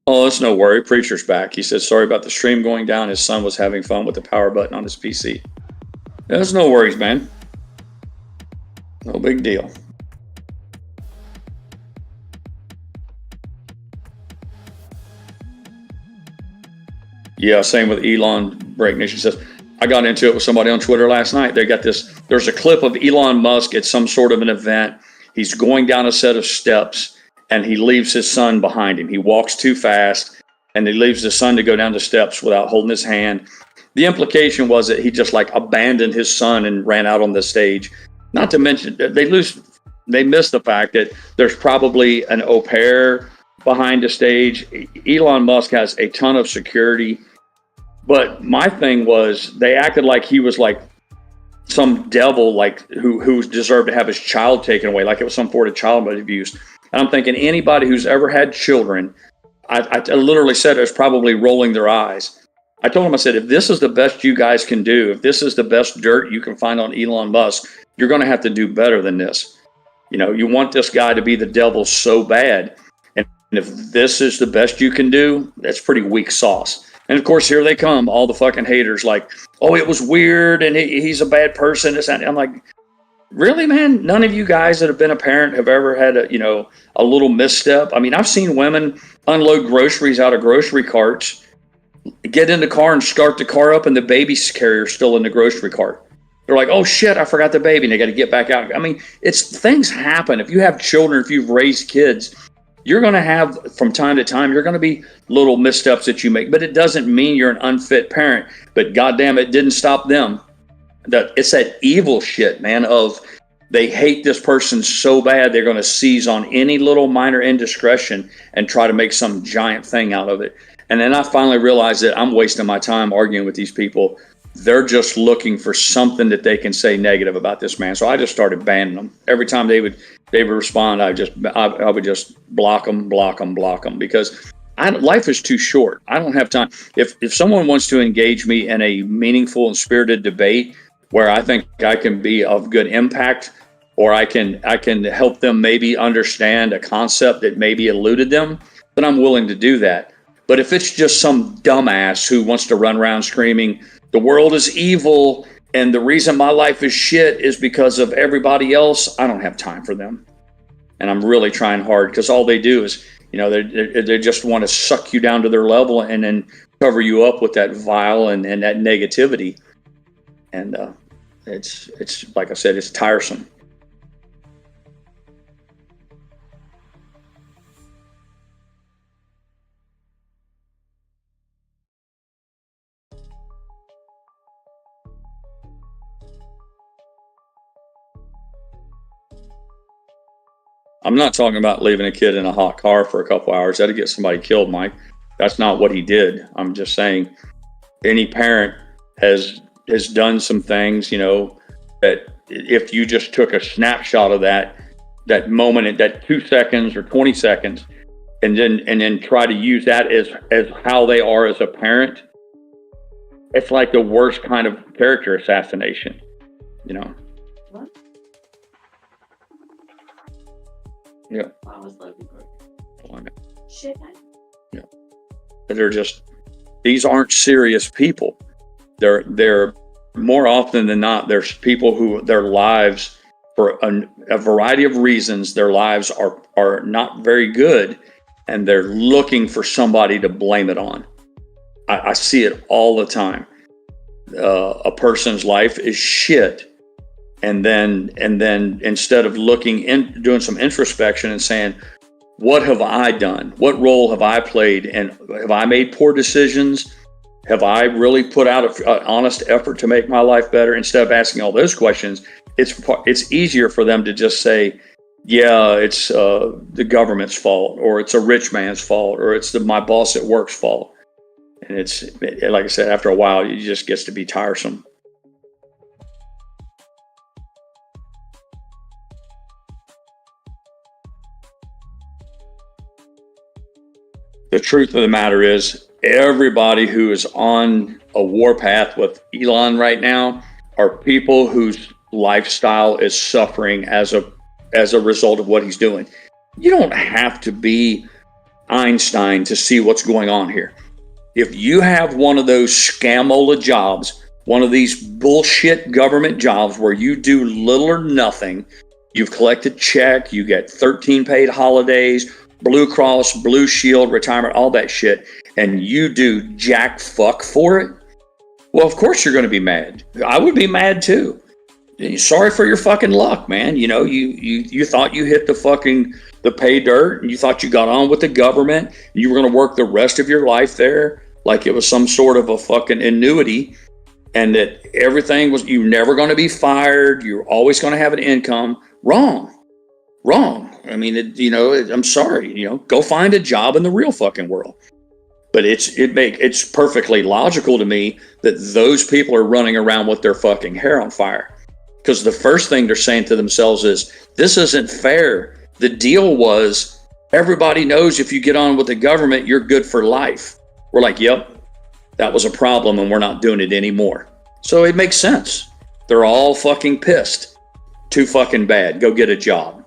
Oh, it's no worry. Preacher's back. He said, sorry about the stream going down. His son was having fun with the power button on his PC. There's no worries, man. No big deal. Yeah, same with Elon Breaknation. She says, I got into it with somebody on Twitter last night. They got this, there's a clip of Elon Musk at some sort of an event. He's going down a set of steps and he leaves his son behind him. He walks too fast and he leaves his son to go down the steps without holding his hand. The implication was that he just like abandoned his son and ran out on the stage. Not to mention, they miss the fact that there's probably an au pair behind the stage. Elon Musk has a ton of security. But my thing was, they acted like he was like some devil, like who deserved to have his child taken away, like it was some sort of child abuse. And I'm thinking anybody who's ever had children, I literally said it was probably rolling their eyes. I told him, I said, if this is the best you guys can do, if this is the best dirt you can find on Elon Musk, you're going to have to do better than this. You know, you want this guy to be the devil so bad. And if this is the best you can do, that's pretty weak sauce. And of course, here they come, all the fucking haters like, oh, it was weird and he's a bad person. I'm like, really, man? None of you guys that have been a parent have ever had a little misstep. I mean, I've seen women unload groceries out of grocery carts, get in the car and start the car up and the baby carrier's still in the grocery cart. They're like, oh shit, I forgot the baby and they got to get back out. I mean, things happen. If you have children, if you've raised kids, you're going to have, from time to time, you're going to be little missteps that you make, but it doesn't mean you're an unfit parent. But goddamn, it didn't stop them. It's that evil shit, man, of they hate this person so bad, they're going to seize on any little minor indiscretion and try to make some giant thing out of it. And then I finally realized that I'm wasting my time arguing with these people. They're just looking for something that they can say negative about this man. So I just started banning them. Every time they would respond, I would just block them because life is too short. I don't have time. If someone wants to engage me in a meaningful and spirited debate where I think I can be of good impact, or I can help them maybe understand a concept that maybe eluded them, then I'm willing to do that. But if it's just some dumbass who wants to run around screaming, the world is evil and the reason my life is shit is because of everybody else, I don't have time for them. And I'm really trying hard because all they do is, they just want to suck you down to their level and then cover you up with that vile and that negativity. And it's like I said, it's tiresome. I'm not talking about leaving a kid in a hot car for a couple hours. That'd get somebody killed, Mike. That's not what he did. I'm just saying any parent has done some things, that if you just took a snapshot of that moment at that 2 seconds or 20 seconds and then try to use that as how they are as a parent, it's like the worst kind of character assassination, What? Yeah. I was looking for Okay. shit. Yeah. These aren't serious people. They're more often than not, there's people who their lives, for a variety of reasons, their lives are not very good, and they're looking for somebody to blame it on. I see it all the time. A person's life is shit. And then instead of doing some introspection and saying, what have I done? What role have I played? And have I made poor decisions? Have I really put out an honest effort to make my life better? Instead of asking all those questions, it's easier for them to just say, yeah, it's the government's fault, or it's a rich man's fault, or it's my boss at work's fault. And like I said, after a while, it just gets to be tiresome. The truth of the matter is, everybody who is on a warpath with Elon right now are people whose lifestyle is suffering as a result of what he's doing. You don't have to be Einstein to see what's going on here. If you have one of those scamola jobs, one of these bullshit government jobs where you do little or nothing, you've collected check, you get 13 paid holidays, Blue Cross, Blue Shield, retirement, all that shit, and you do jack fuck for it, well, of course you're going to be mad. I would be mad too. Sorry for your fucking luck, man. You know, you thought you hit the pay dirt, and you thought you got on with the government, and you were going to work the rest of your life there like it was some sort of a fucking annuity, and that everything was, you're never going to be fired, you're always going to have an income. Wrong. I mean, I'm sorry, go find a job in the real fucking world. But it's perfectly logical to me that those people are running around with their fucking hair on fire. Because the first thing they're saying to themselves is, this isn't fair. The deal was, everybody knows if you get on with the government, you're good for life. We're like, yep, that was a problem and we're not doing it anymore. So it makes sense. They're all fucking pissed. Too fucking bad. Go get a job.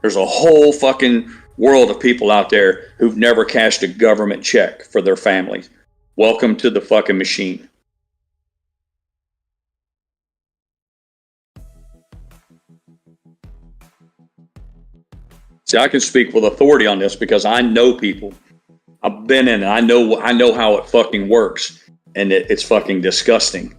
There's a whole fucking world of people out there who've never cashed a government check for their families. Welcome to the fucking machine. See, I can speak with authority on this because I know people. I've been in it. I know how it fucking works, and it's fucking disgusting.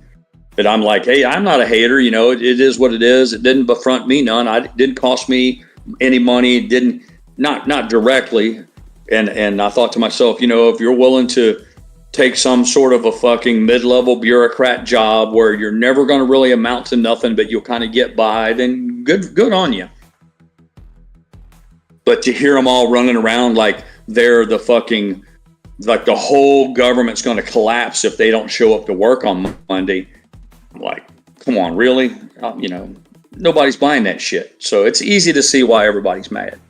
But I'm like, hey, I'm not a hater. It is what it is. It didn't befront me none. It didn't cost me any money. It didn't, not directly. And I thought to myself, if you're willing to take some sort of a fucking mid-level bureaucrat job where you're never going to really amount to nothing, but you'll kind of get by, then good on you. But to hear them all running around like they're the fucking, like the whole government's going to collapse if they don't show up to work on Monday. I'm like, come on, really? Nobody's buying that shit. So it's easy to see why everybody's mad.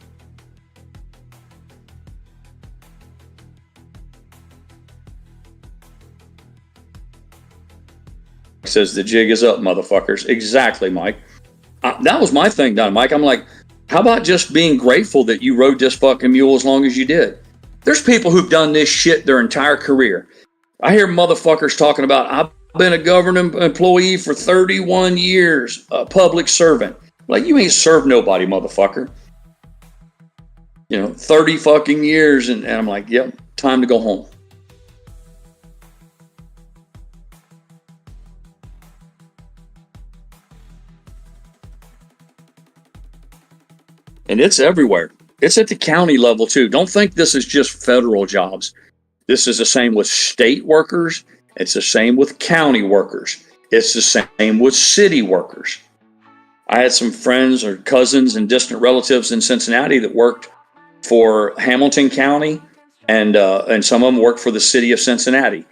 Says the jig is up, motherfuckers. Exactly, Mike. That was my thing, Mike. I'm like, how about just being grateful that you rode this fucking mule as long as you did? There's people who've done this shit their entire career. I hear motherfuckers talking about, I've been a government employee for 31 years, a public servant. Like, you ain't served nobody, motherfucker. 30 fucking years. And I'm like, yep, time to go home. And it's everywhere. It's at the county level too. Don't think this is just federal jobs. This is the same with state workers. It's the same with county workers. It's the same with city workers. I had some friends or cousins and distant relatives in Cincinnati that worked for Hamilton County, and some of them worked for the city of Cincinnati.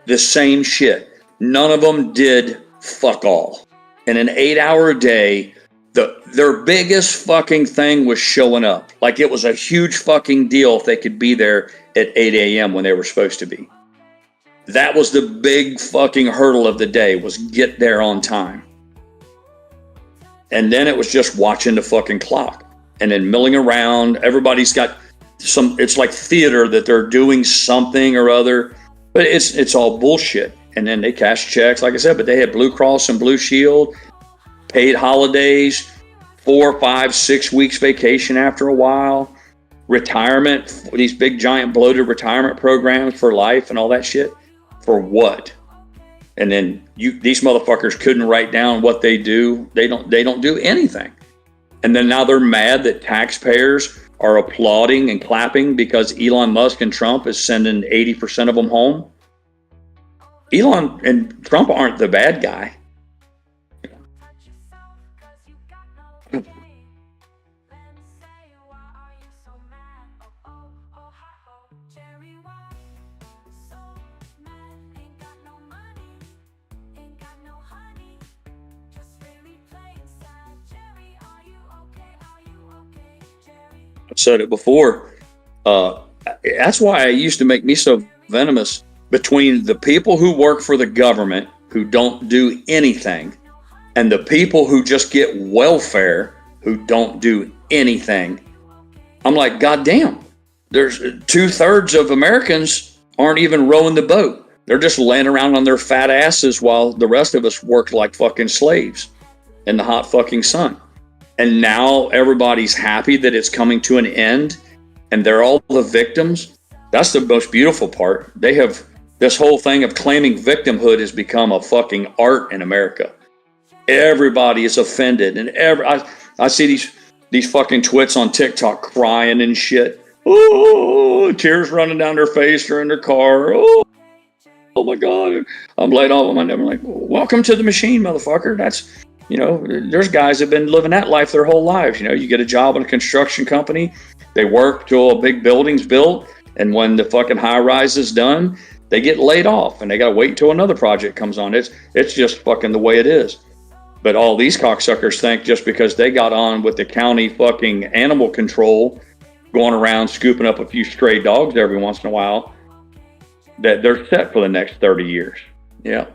The same shit. None of them did fuck all. In an 8-hour day, their biggest fucking thing was showing up. Like, it was a huge fucking deal if they could be there at 8 a.m. when they were supposed to be. That was the big fucking hurdle of the day, was get there on time. And then it was just watching the fucking clock and then milling around. Everybody's got it's like theater that they're doing something or other, but it's all bullshit. And then they cash checks, like I said, but they had Blue Cross and Blue Shield, paid holidays, 4, 5, 6 weeks vacation after a while, retirement, these big giant bloated retirement programs for life and all that shit. For what? And then these motherfuckers couldn't write down what they do. They don't do anything. And then now they're mad that taxpayers are applauding and clapping because Elon Musk and Trump is sending 80% of them home. Elon and Trump aren't the bad guy. I've said it before. That's why it used to make me so venomous between the people who work for the government who don't do anything and the people who just get welfare who don't do anything. I'm like, God damn, there's 2/3 of Americans aren't even rowing the boat. They're just laying around on their fat asses while the rest of us work like fucking slaves in the hot fucking sun. And now everybody's happy that it's coming to an end and they're all the victims. That's the most beautiful part. They have this whole thing of claiming victimhood has become a fucking art in America. Everybody is offended, and I see these fucking twits on TikTok crying and shit. Oh, tears running down their face or in their car. Oh my God, I'm laid off. I'm like, welcome to the machine, motherfucker. That's, there's guys that have been living that life their whole lives. You get a job in a construction company, they work till a big building's built, and when the fucking high rise is done, they get laid off, and they got to wait till another project comes on. It's just fucking the way it is. But all these cocksuckers think just because they got on with the county fucking animal control, going around scooping up a few stray dogs every once in a while, that they're set for the next 30 years. Yeah.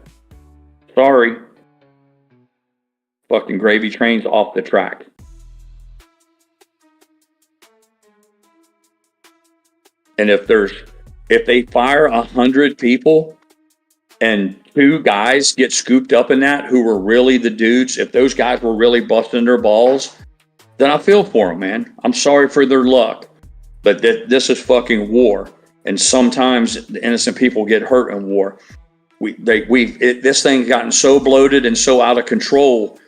Sorry. Fucking gravy train's off the track. And if they fire 100 people and 2 guys get scooped up in that who were really the dudes, if those guys were really busting their balls, then I feel for them, man. I'm sorry for their luck, but this is fucking war. And sometimes the innocent people get hurt in war. This thing's gotten so bloated and so out of control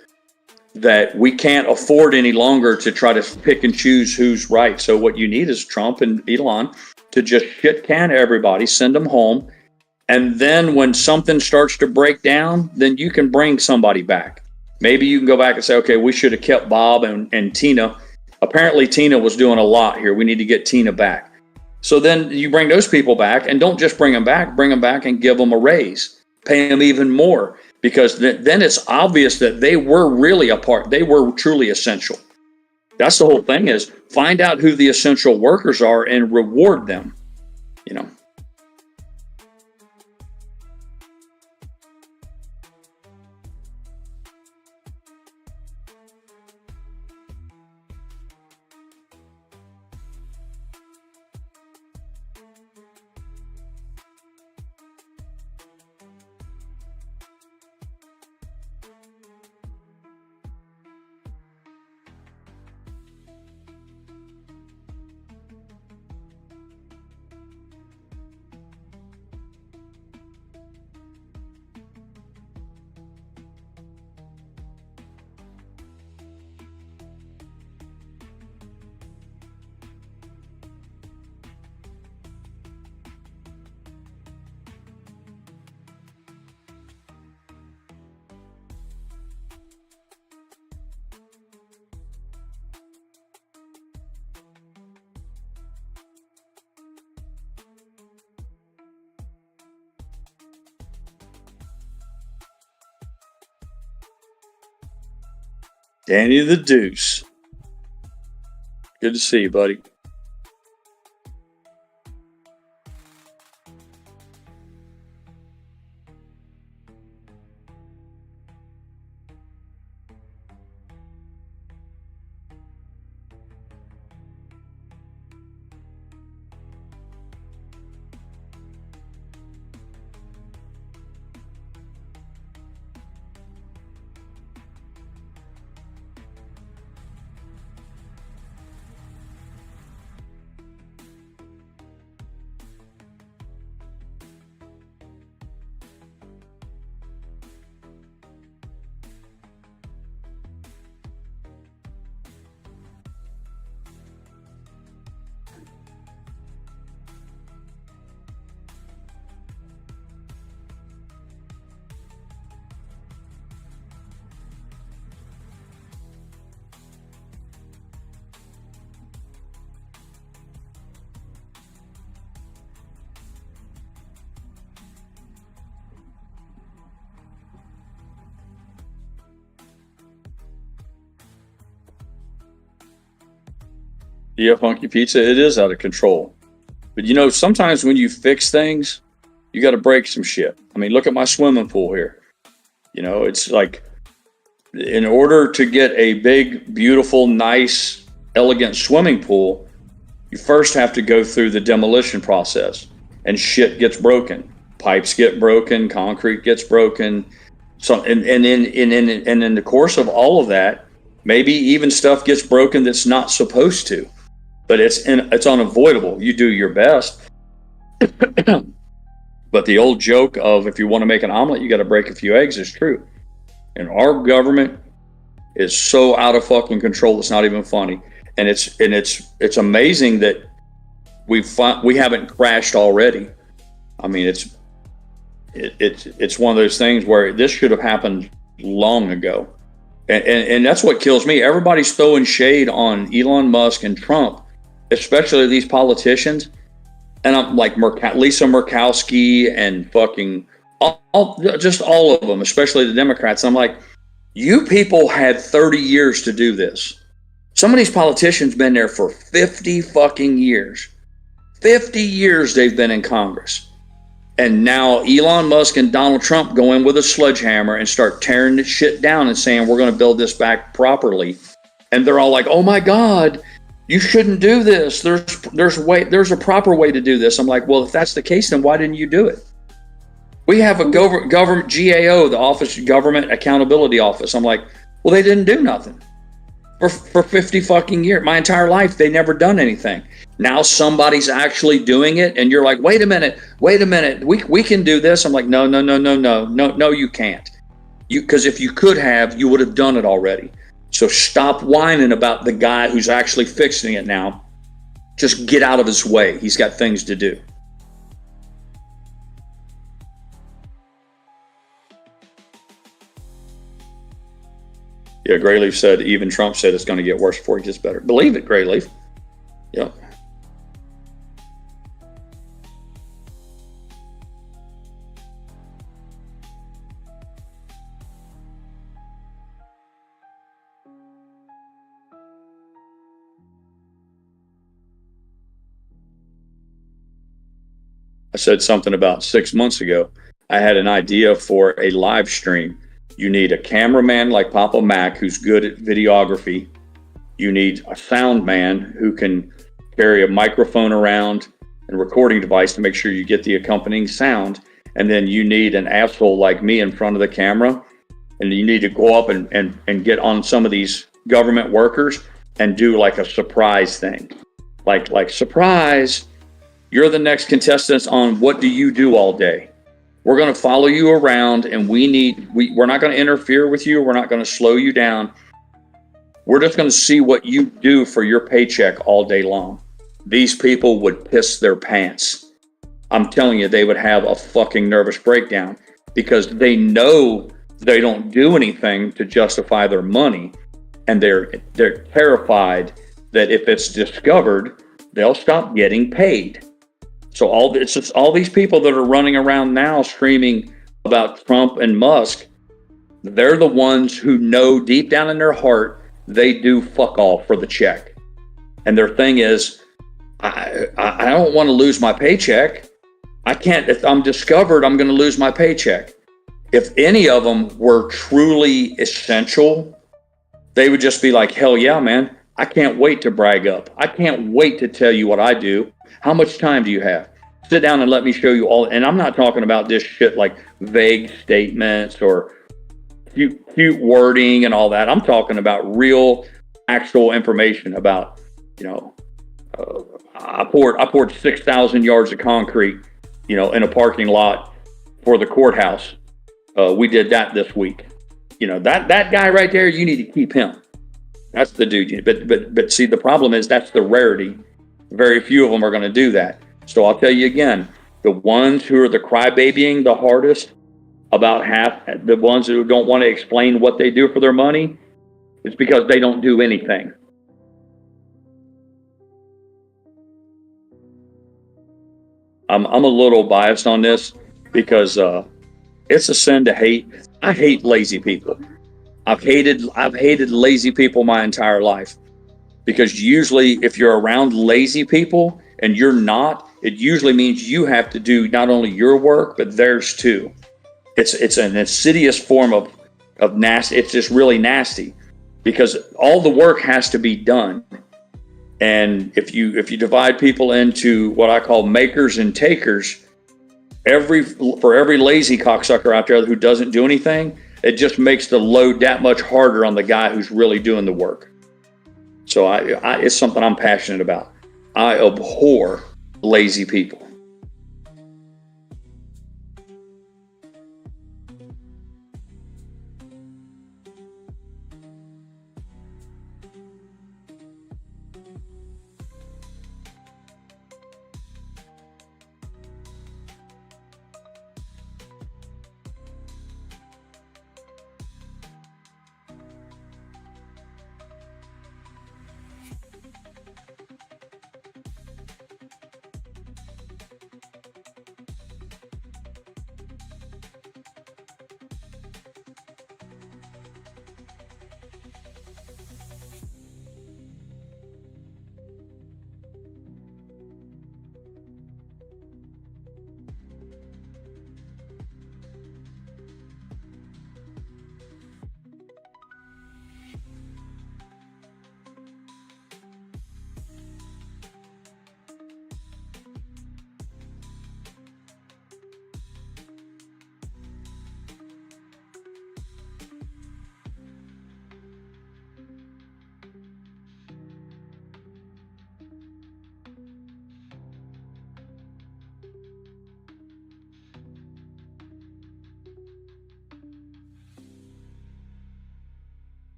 that we can't afford any longer to try to pick and choose who's right. So what you need is Trump and Elon to just shit can everybody, send them home. And then when something starts to break down, then you can bring somebody back. Maybe you can go back and say, okay, we should have kept Bob and Tina. Apparently Tina was doing a lot here. We need to get Tina back. So then you bring those people back, and don't just bring them back and give them a raise, pay them even more, because then it's obvious that they were really a part. They were truly essential. That's the whole thing, is find out who the essential workers are and reward them, Danny the Deuce. Good to see you, buddy. Yeah, Funky Pizza, it is out of control. But you know, sometimes when you fix things, you got to break some shit. I mean, look at my swimming pool here. You know, it's like, in order to get a big, beautiful, nice, elegant swimming pool, you first have to go through the demolition process, and shit gets broken. Pipes get broken, concrete gets broken. So, and in the course of all of that, maybe even stuff gets broken that's not supposed to, but it's unavoidable. You do your best. But the old joke of, if you want to make an omelet, you got to break a few eggs is true. And our government is so out of fucking control, it's not even funny. And it's amazing that we haven't crashed already. I mean, it's one of those things where this should have happened long ago. And that's what kills me. Everybody's throwing shade on Elon Musk and Trump, especially these politicians. And I'm like Lisa Murkowski and fucking just all of them, especially the Democrats. I'm like, you people had 30 years to do this. Some of these politicians been there for 50 fucking years. 50 years they've been in Congress. And now Elon Musk and Donald Trump go in with a sledgehammer and start tearing this shit down and saying, we're going to build this back properly. And they're all like, oh my God, you shouldn't do this. There's a proper way to do this. I'm like, well, if that's the case, then why didn't you do it? We have a government GAO, the Office of Government Accountability Office. I'm like, well, they didn't do nothing for 50 fucking years. My entire life, they never done anything. Now somebody's actually doing it, and you're like, wait a minute, we can do this. I'm like, no, you can't. Because if you could have, you would have done it already. So stop whining about the guy who's actually fixing it now. Just get out of his way. He's got things to do. Yeah, GrayLeaf said, even Trump said it's going to get worse before it gets better. Believe it, GrayLeaf. Yep. I said something about 6 months ago. I had an idea for a live stream. You need a cameraman like Papa Mac who's good at videography. You need a sound man who can carry a microphone around and recording device to make sure you get the accompanying sound. And then you need an asshole like me in front of the camera. And you need to go up and get on some of these government workers and do like a surprise thing. Like surprise, you're the next contestant on What Do You Do All Day. We're going to follow you around, and we're not going to interfere with you. We're not going to slow you down. We're just going to see what you do for your paycheck all day long. These people would piss their pants. I'm telling you, they would have a fucking nervous breakdown because they know they don't do anything to justify their money. And they're terrified that if it's discovered, they'll stop getting paid. So it's just all these people that are running around now screaming about Trump and Musk, they're the ones who know deep down in their heart they do fuck all for the check. And their thing is, I don't want to lose my paycheck. I can't, if I'm discovered, I'm going to lose my paycheck. If any of them were truly essential, they would just be like, hell yeah, man. I can't wait to brag up. I can't wait to tell you what I do. How much time do you have? Sit down and let me show you all. And I'm not talking about this shit like vague statements or cute wording and all that. I'm talking about real, actual information about, I poured 6,000 yards of concrete, in a parking lot for the courthouse. We did that this week. That guy right there, you need to keep him. That's the dude. But see, the problem is that's the rarity. Very few of them are going to do that. So I'll tell you again, the ones who are the crybabying the hardest, about half, the ones who don't want to explain what they do for their money, it's because they don't do anything. I'm a little biased on this because it's a sin to hate. I hate lazy people. I've hated lazy people my entire life. because usually if you're around lazy people and you're not, it usually means you have to do not only your work, but theirs too. It's an insidious form of nasty. It's just really nasty because all the work has to be done. And if you divide people into what I call makers and takers, for every lazy cocksucker out there who doesn't do anything, it just makes the load that much harder on the guy who's really doing the work. So it's something I'm passionate about. I abhor lazy people.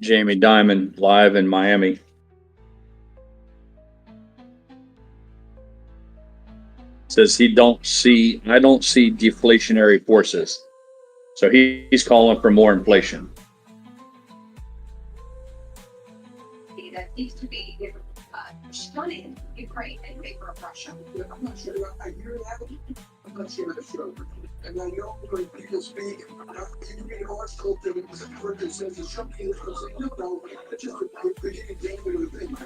Jamie Dimon live in Miami. Says I don't see deflationary forces. So he's calling for more inflation. That needs to be studying Ukraine in favor of Russia. I'm not sure. I hear that. I'm not sure that's true. And I know when people speak, you read an article that was a person says that some people say, no, it's just a good example of the thing.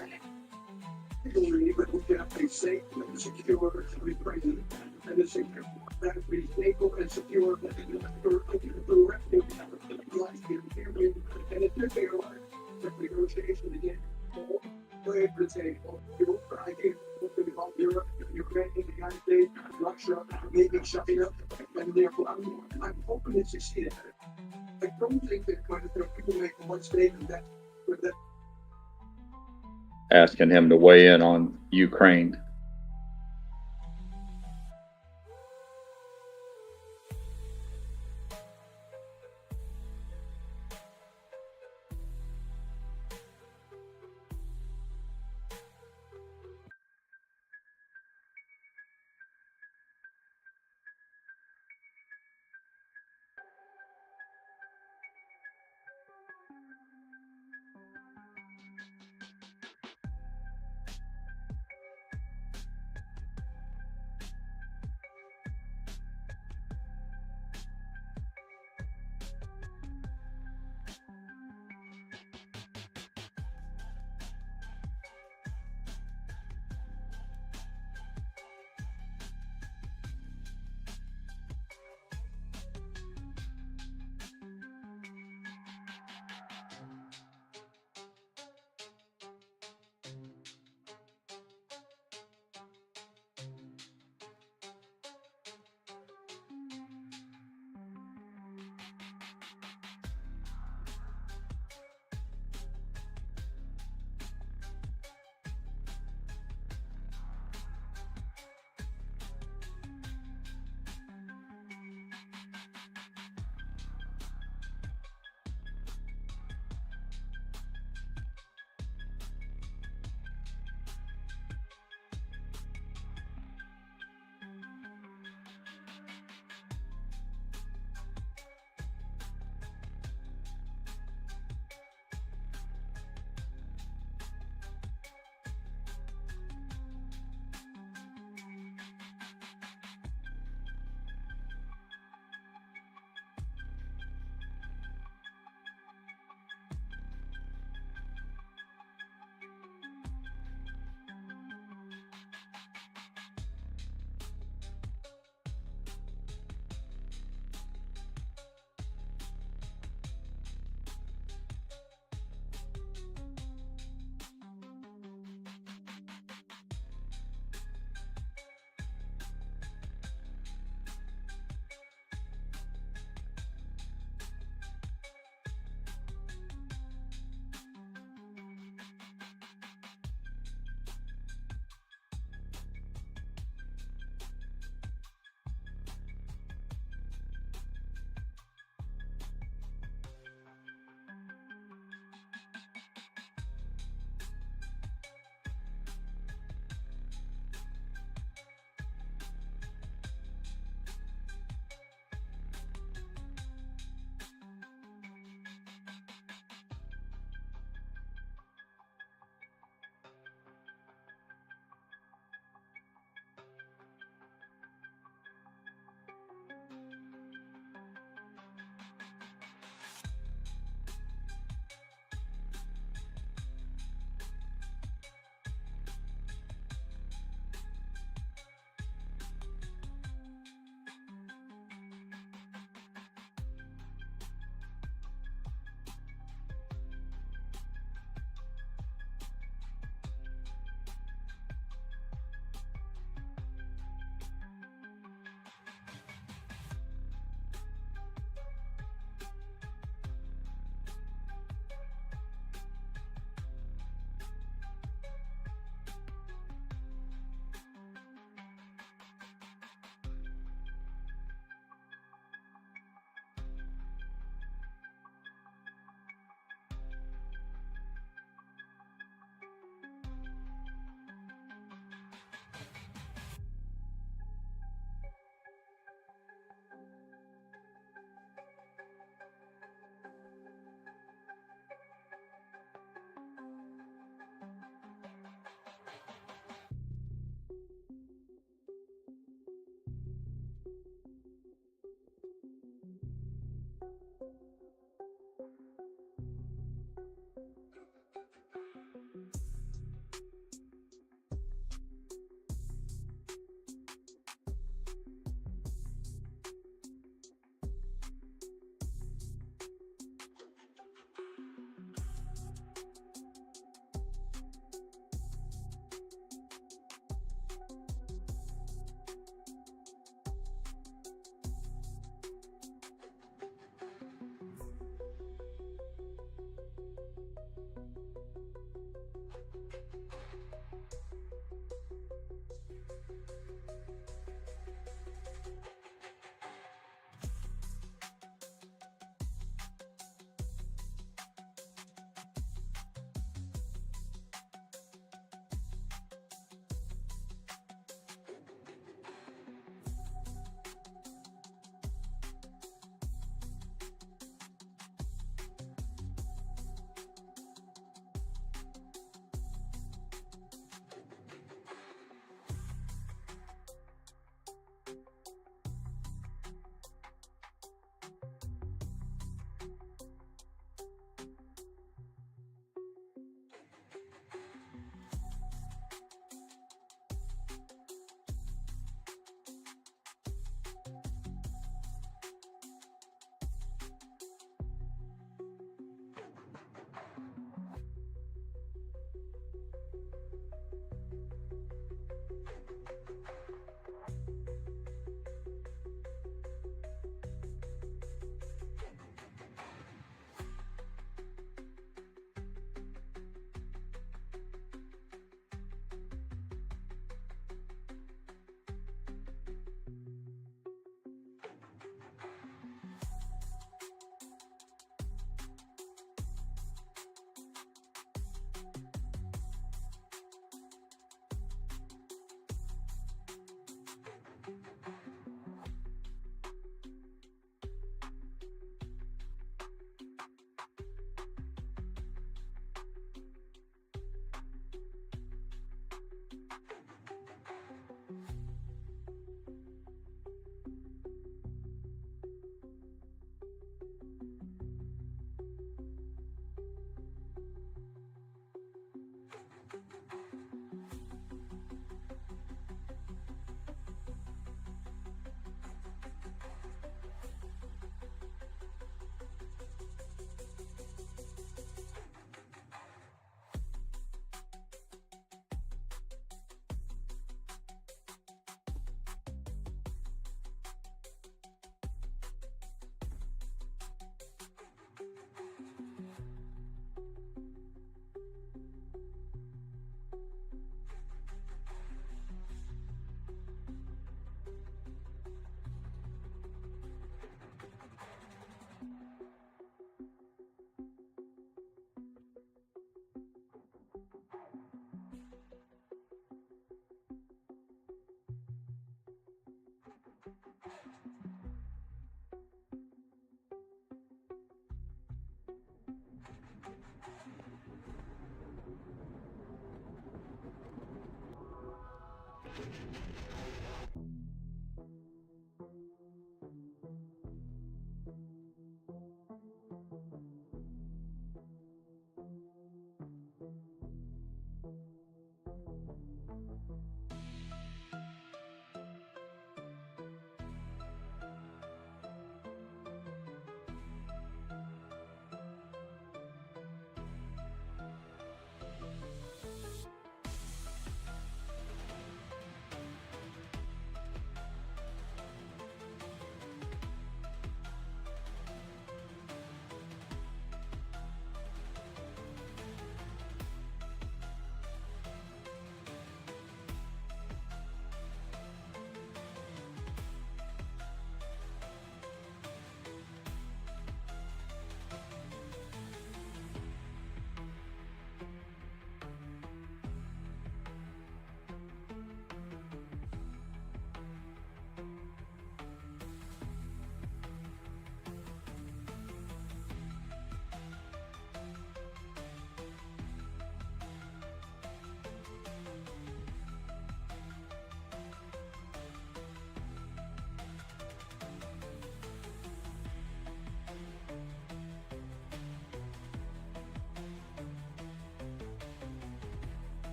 People read, but we have to be safe and secure to be present. And it's secure. That to be stable and secure for revenue. And it's just a lot of negotiation again. Play for the table. I can't look about Europe, Ukraine, the United States, Russia, maybe shutting up. And therefore, I'm hoping to succeed at it. I don't think that when people make one statement that Asking him to weigh in on Ukraine.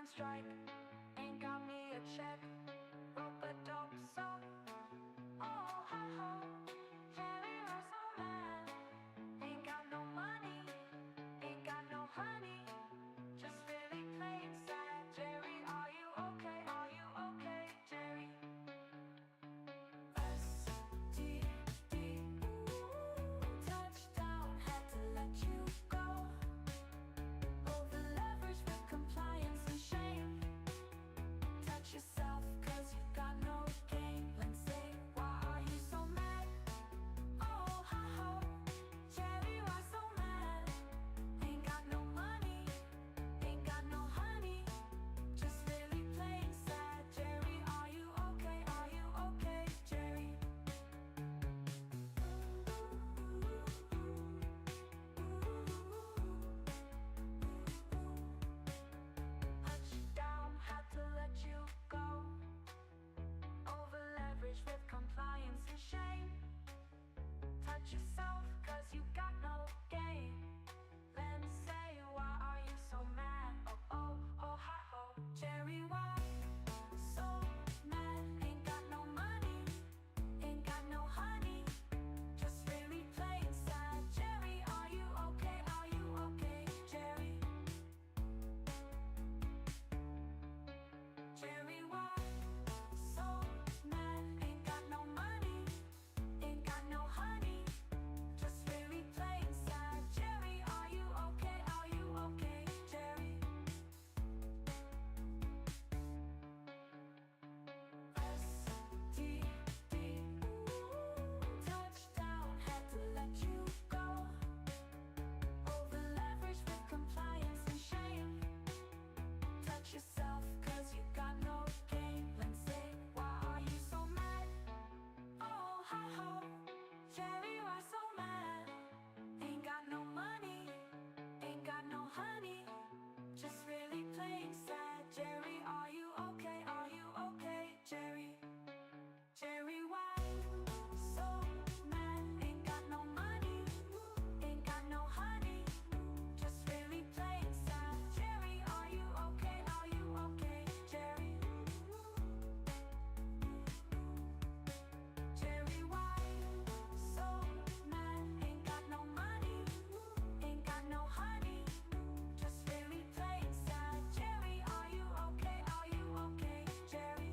and strike. Ain't got me a check, rope a dope soap. Oh, ha ha, Jerry was so mad. Ain't got no money, ain't got no honey. Just really plain sad. Jerry, are you okay? Are you okay, Jerry? S-T-D, touchdown, had to let you go. Over leverage with compliance and shame. Touch yourself, cause you got no game. And say, why are you so mad? Oh, ha ha, Jerry, why so mad? Ain't got no money, ain't got no honey. Just really plain sad. Jerry, are you okay? Are you okay, Jerry? Touchdown, had to let you go. Over leverage with compliance and shame. Touch yourself, cause you got no game. Then say, why are you so mad? Oh, oh, oh, ha, oh. Jerry, why so mad? Ain't got no money, ain't got no honey. Just really plain sad. Jerry, are you okay? Are you okay, Jerry? Jerry, why so mad? Ain't got no money, ain't got no honey. Just really plain sad. Jerry, are you okay? Are you okay, Jerry? S-T-D, touchdown, had to let you go. Over leverage with compliance and shame. Touch yourself, cause you got no game. And say, why are you so mad? Oh, ha ha, Jerry, why so mad? Ain't got no money, ain't got no honey. Just really plain sad. Jerry, are you okay? Are you okay, Jerry? Jerry, why so mad? Ain't got no money, ain't got no honey. Just really plain sad. Jerry, are you okay? Are you okay, Jerry? Jerry, why so mad? Ain't got no money, ain't got no honey. Just really plain sad. Jerry, are you okay? Are you okay, Jerry?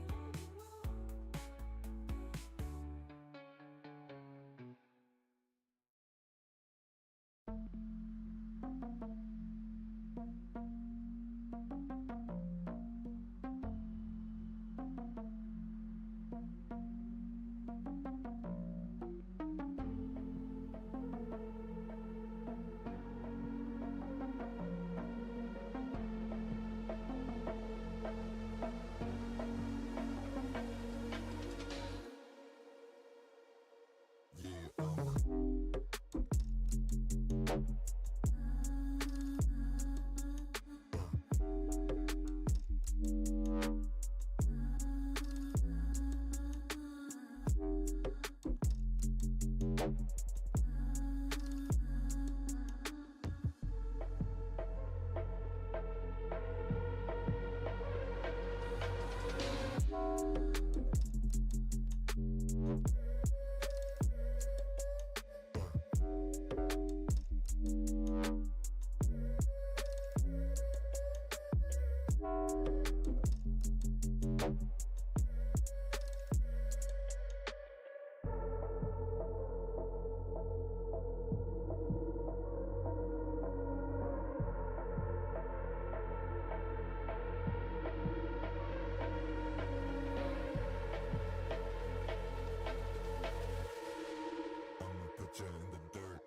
I'ma put you in the dirt.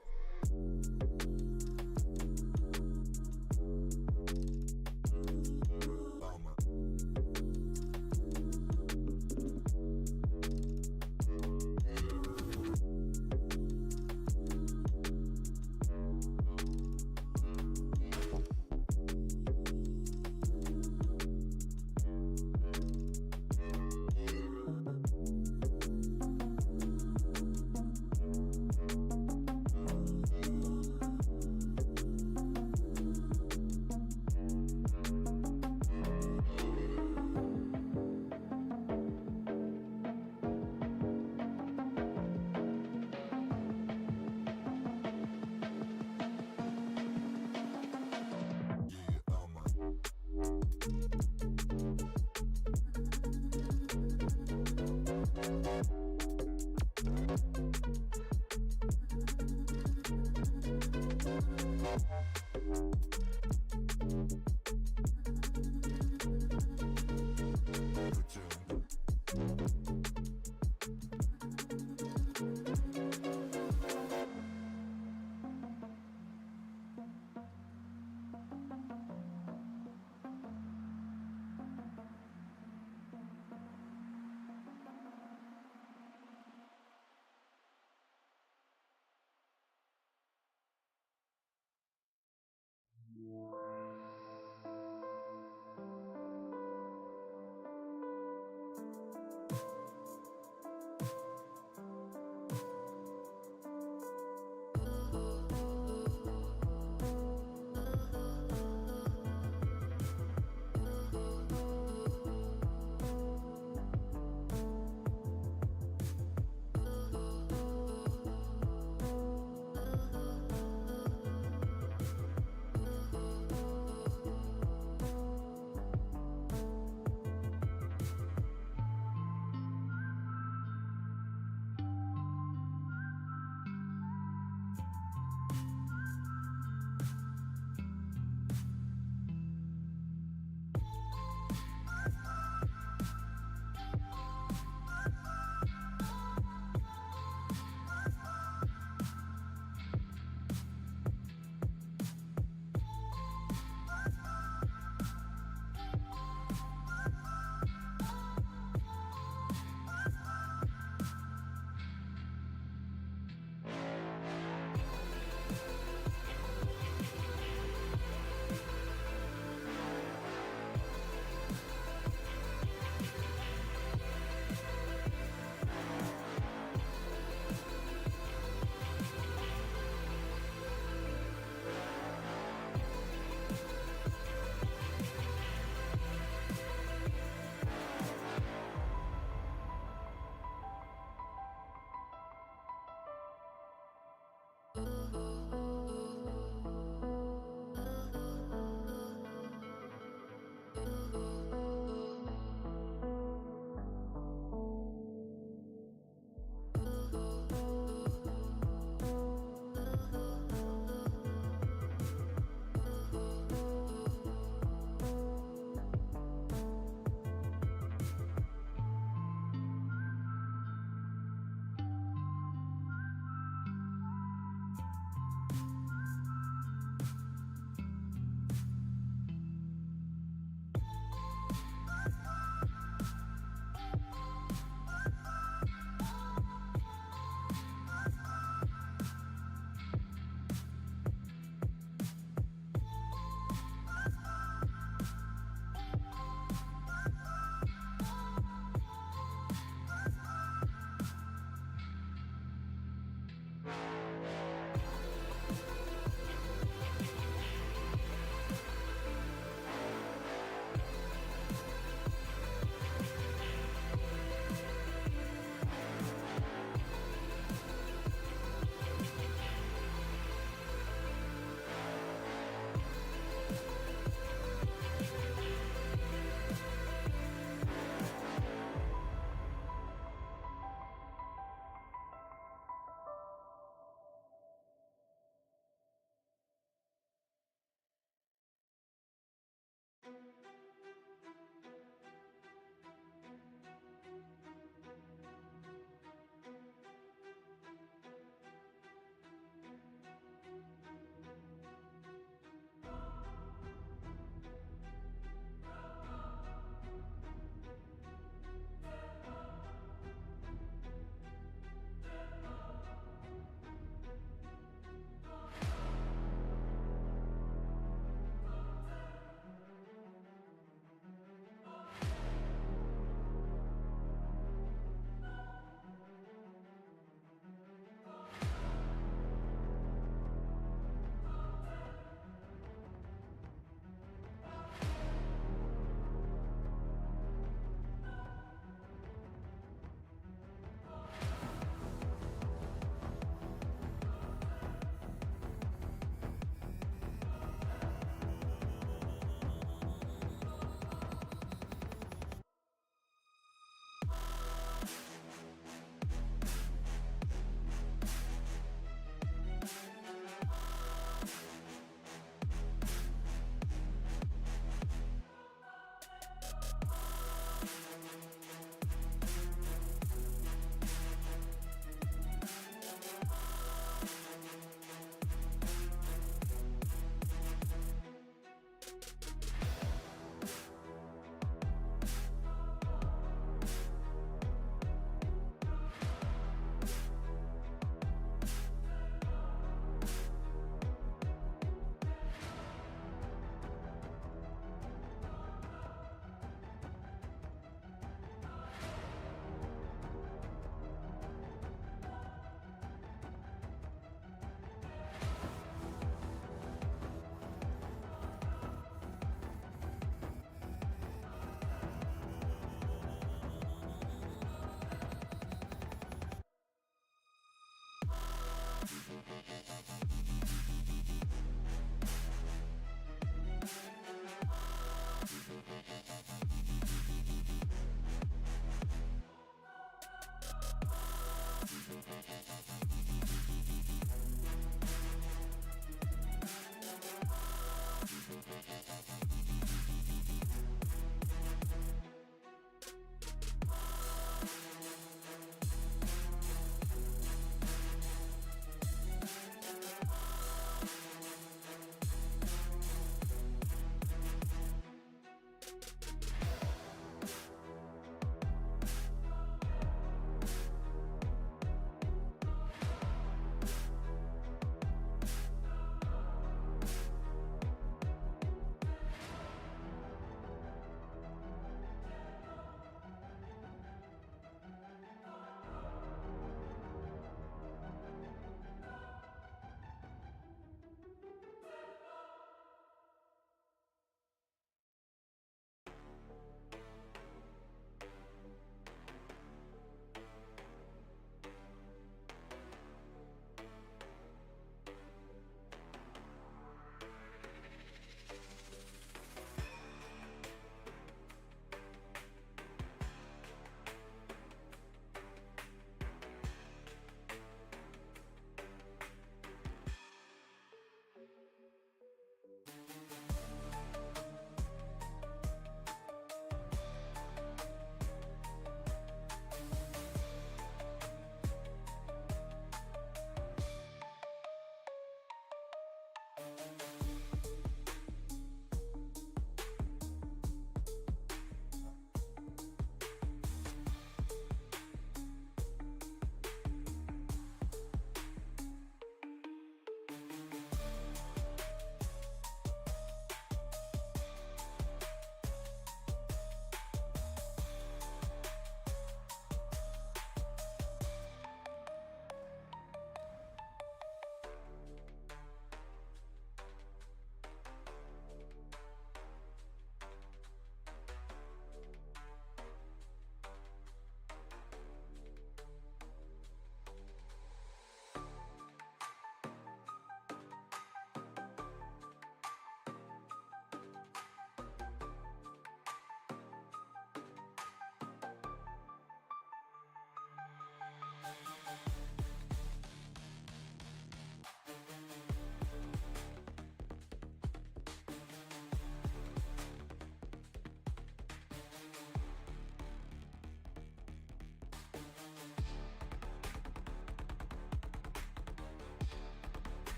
I'ma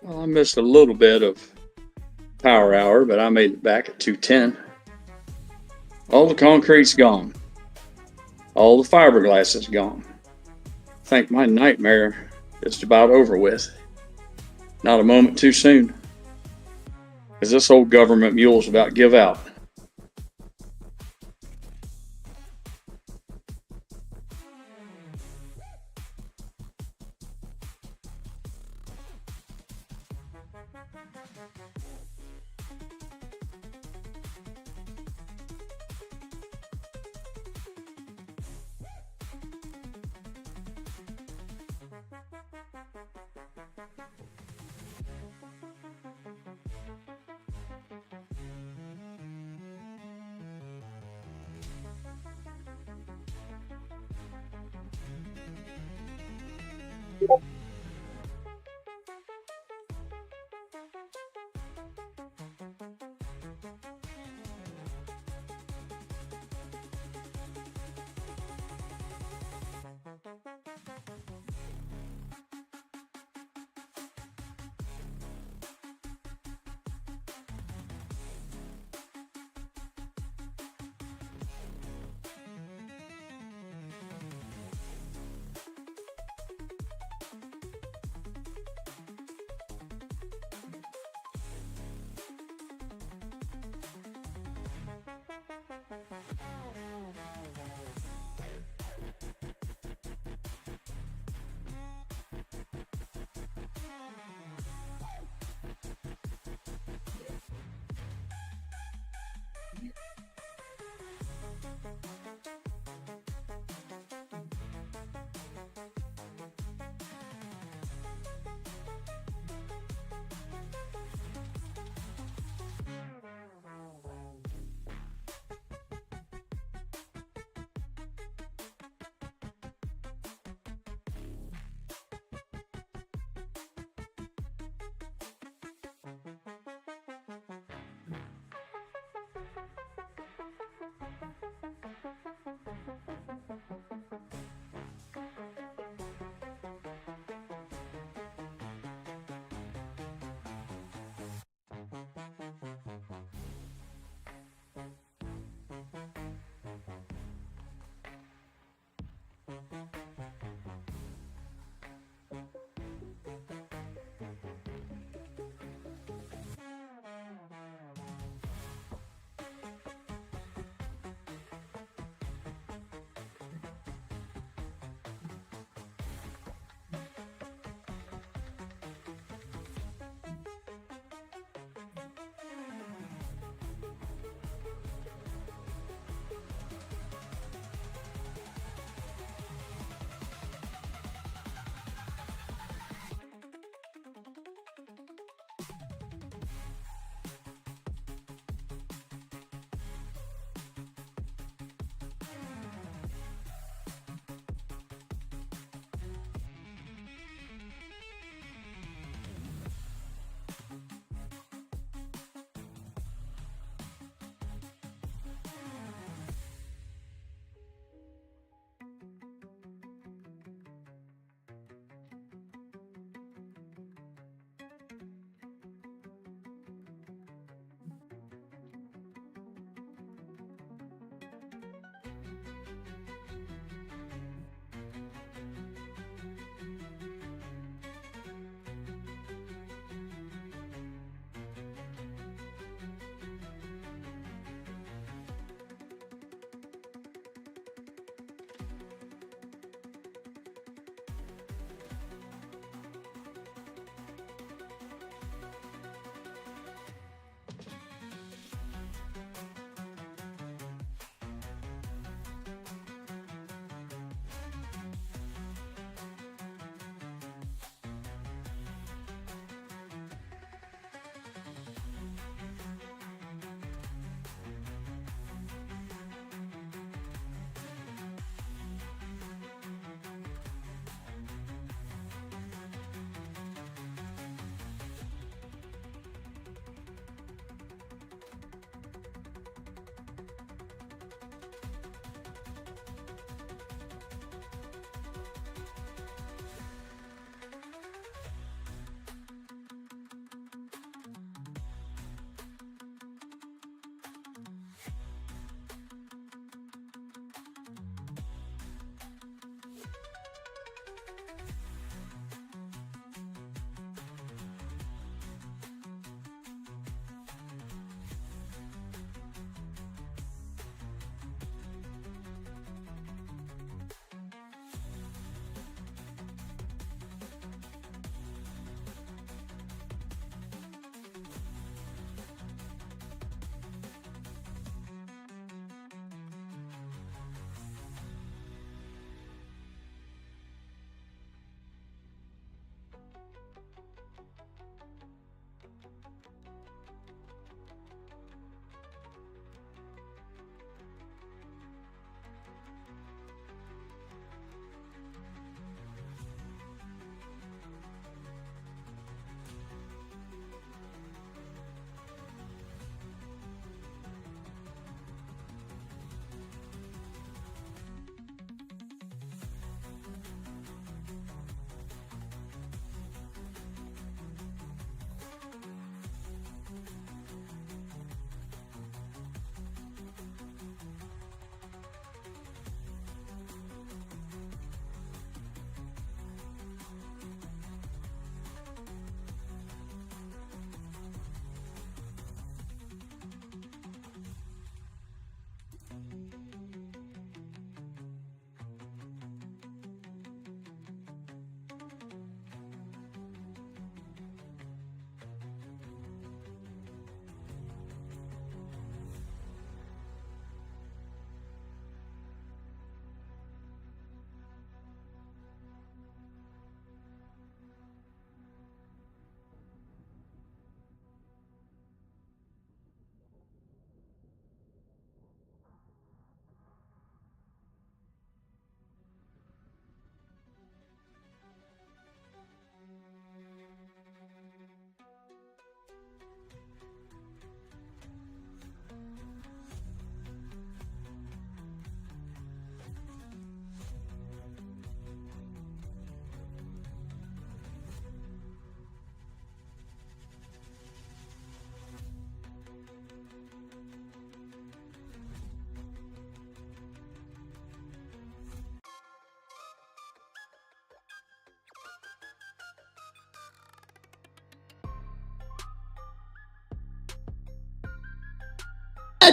Well, I missed a little bit of power hour, but I made it back at 210. All the concrete's gone. All the fiberglass is gone. I think my nightmare is about over with. Not a moment too soon. Because this old government mule's about give out.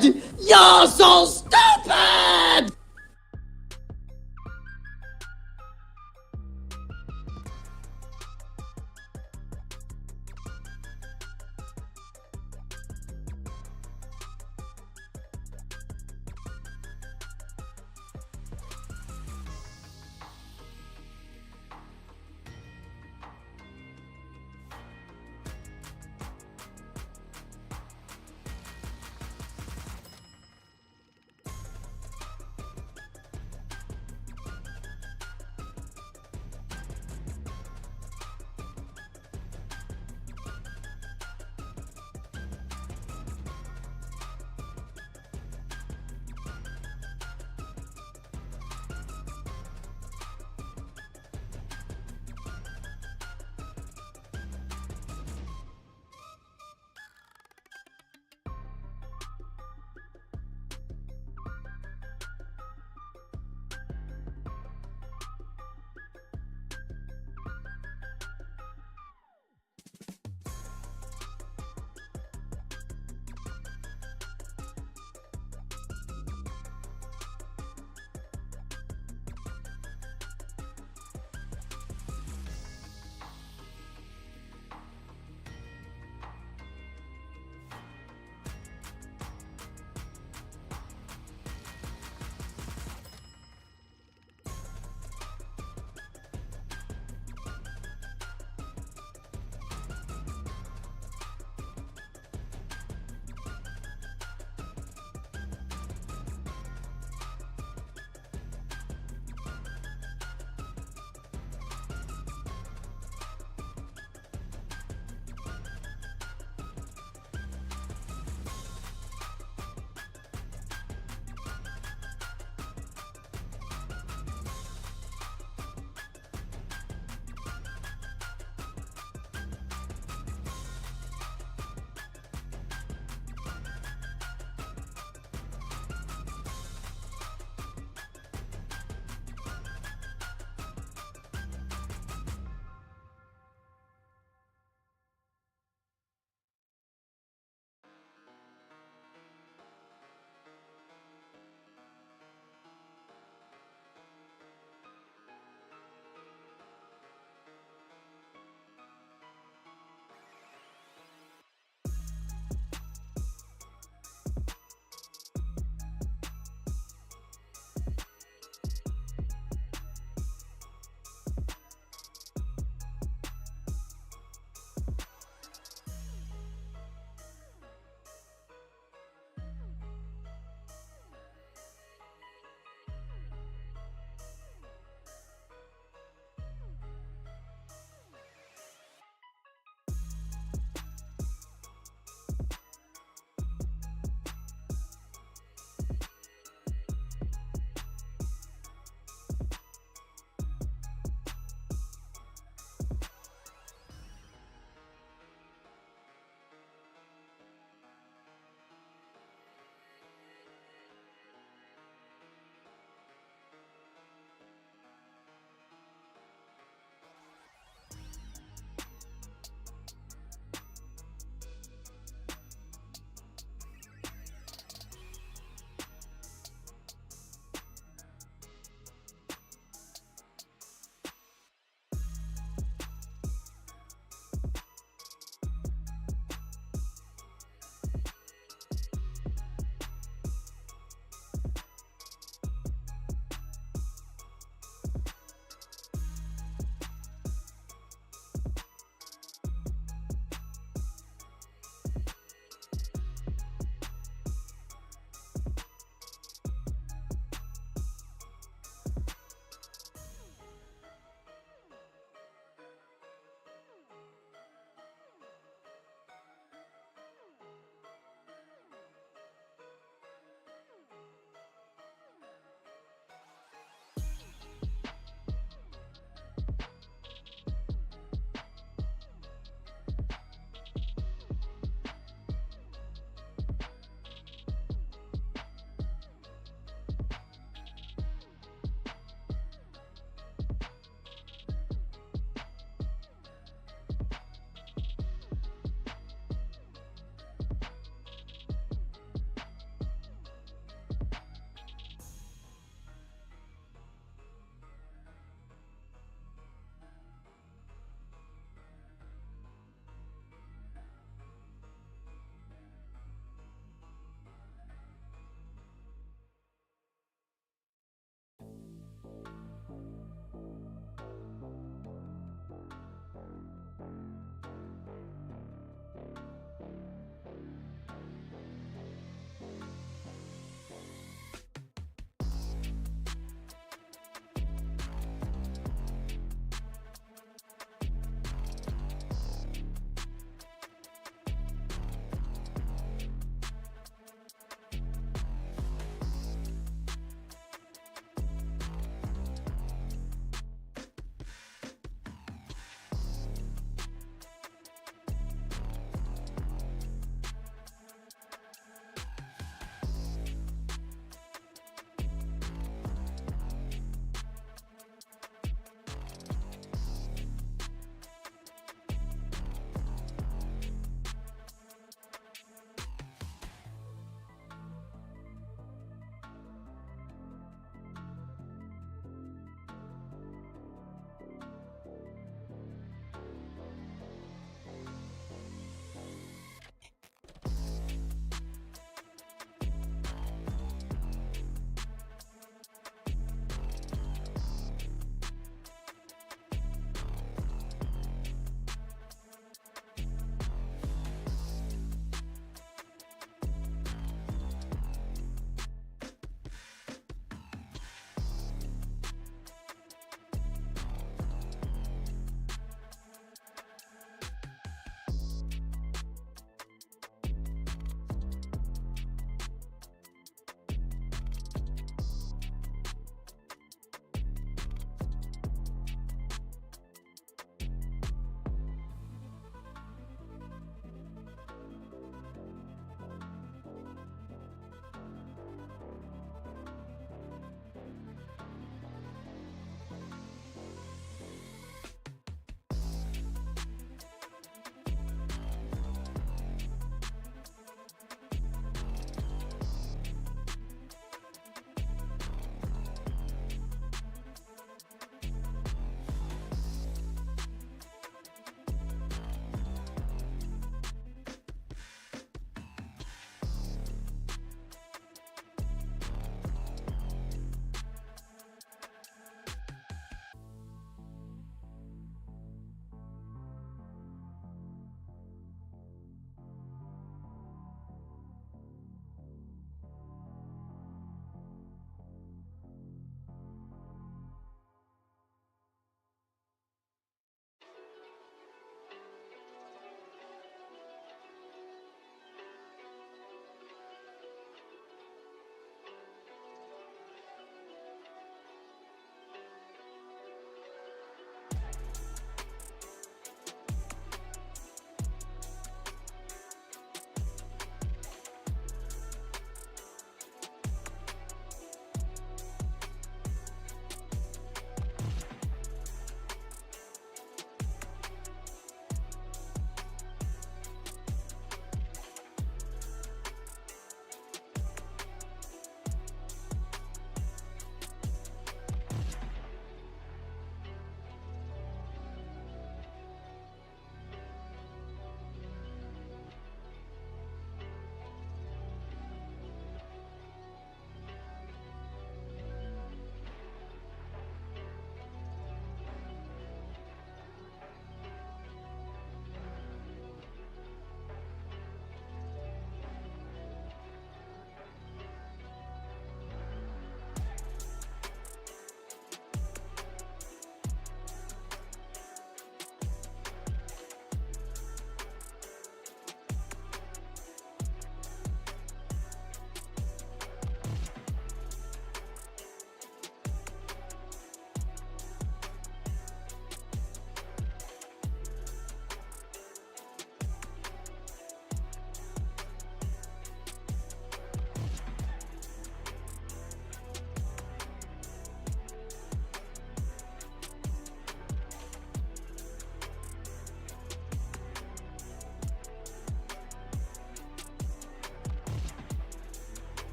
stupid! You're so stupid!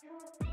You're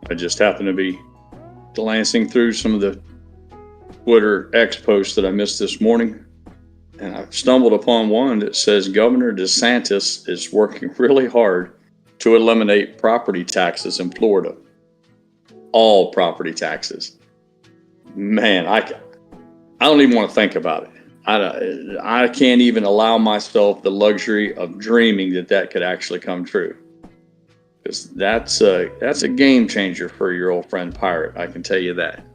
I just happened to be glancing through some of the Twitter X posts that I missed this morning, and I stumbled upon one that says Governor DeSantis is working really hard to eliminate property taxes in Florida. All property taxes. Man, I don't even want to think about it. I can't even allow myself the luxury of dreaming that could actually come true. Because that's a game changer for your old friend Pirate, I can tell you that.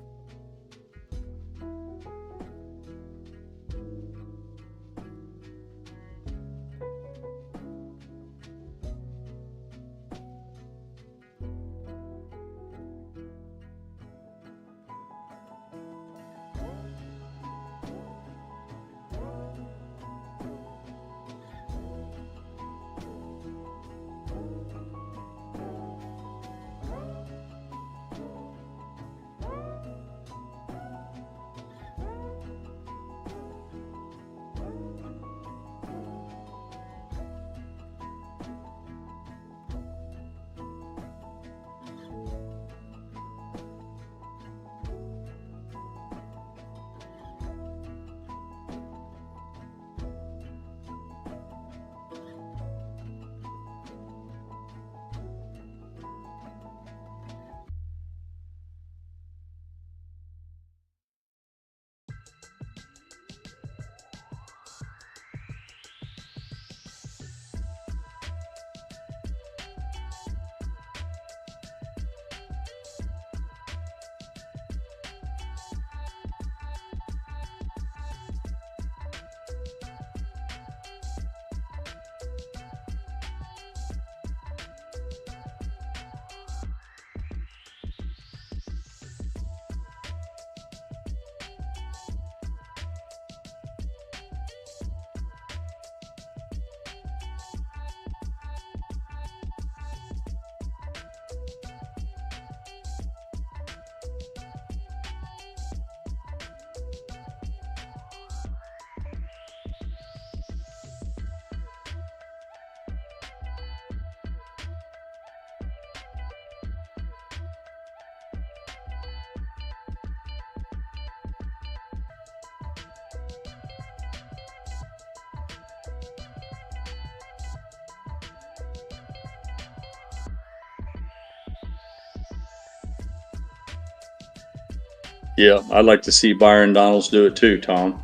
Yeah, I'd like to see Byron Donalds do it too, Tom.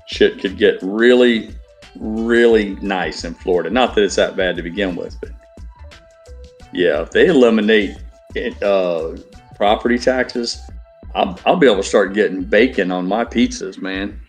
Shit could get really, really nice in Florida. Not that it's that bad to begin with, but yeah, if they eliminate property taxes, I'll be able to start getting bacon on my pizzas, man.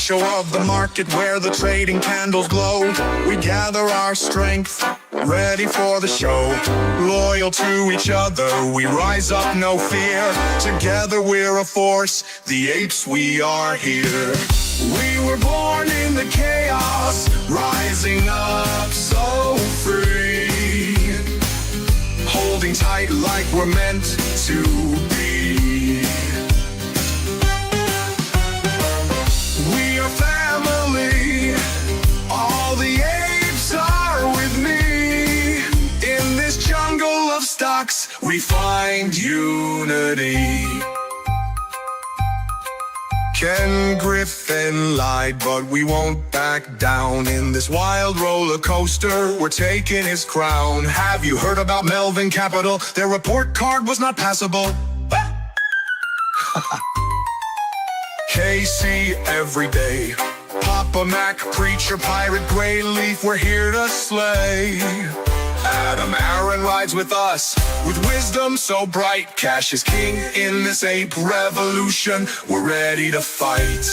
poncho of the market where the trading candles glow. We gather our strength, ready for the show. Loyal to each other, we rise up, no fear. Together we're a force, the apes, we are here. We were born in the chaos, rising up so free. Holding tight like we're meant to be. We are family, all the apes are with me. In this jungle of stocks, we find unity. Ken Griffin lied, but we won't back down. In this wild roller coaster, we're taking his crown. Have you heard about Melvin Capital? Their report card was not passable. KC every day. Papa Mac, preacher, pirate, GrayLeaf, we're here to slay. Adam Aaron rides with us, with wisdom so bright. Cash is king in this ape revolution, we're ready to fight.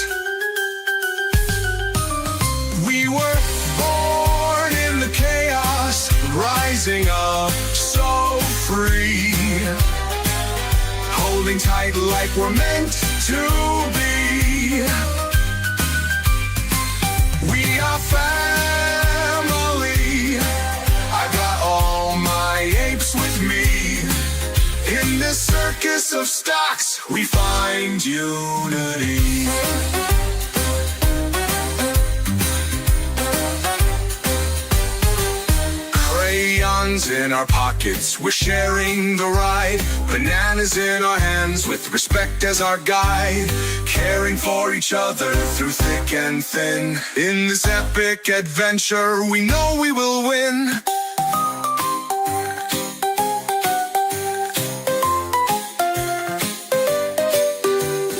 We were born in the chaos, rising up so free. Holding tight like we're meant to be. We are family, I got all my apes with me. In this circus of stocks, we find unity. Crayons in our pockets, we're sharing the ride. Bananas in our hands, with respect as our guide. Caring for each other through thick and thin. In this epic adventure, we know we will win.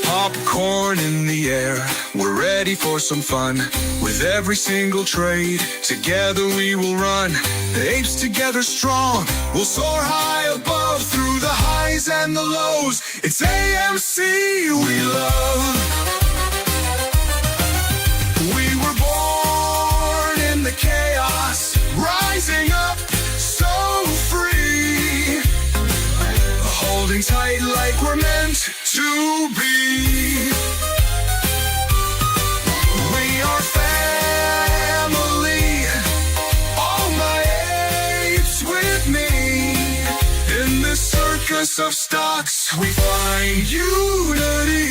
Popcorn in the air, we're ready for some fun. With every single trade, together we will run. The apes together strong, we'll soar high above. Through the highs and the lows, it's AMC we love. We were born in the chaos, rising up so free. Holding tight like we're meant to be. We are family, all my apes with me. In this circus of stocks, we find unity.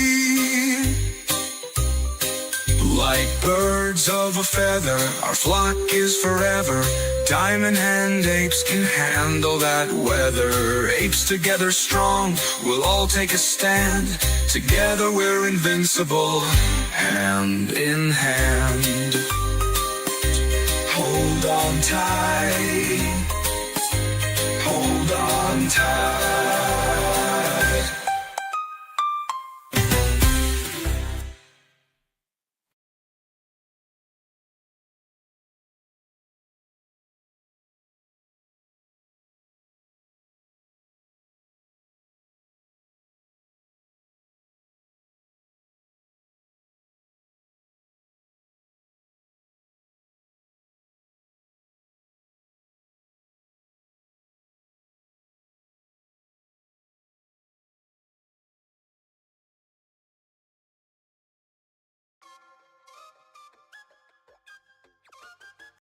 Like birds of a feather, our flock is forever. Diamond Hand Apes can handle that weather. Apes together strong, we'll all take a stand. Together we're invincible, hand in hand. Hold on tight, hold on tight.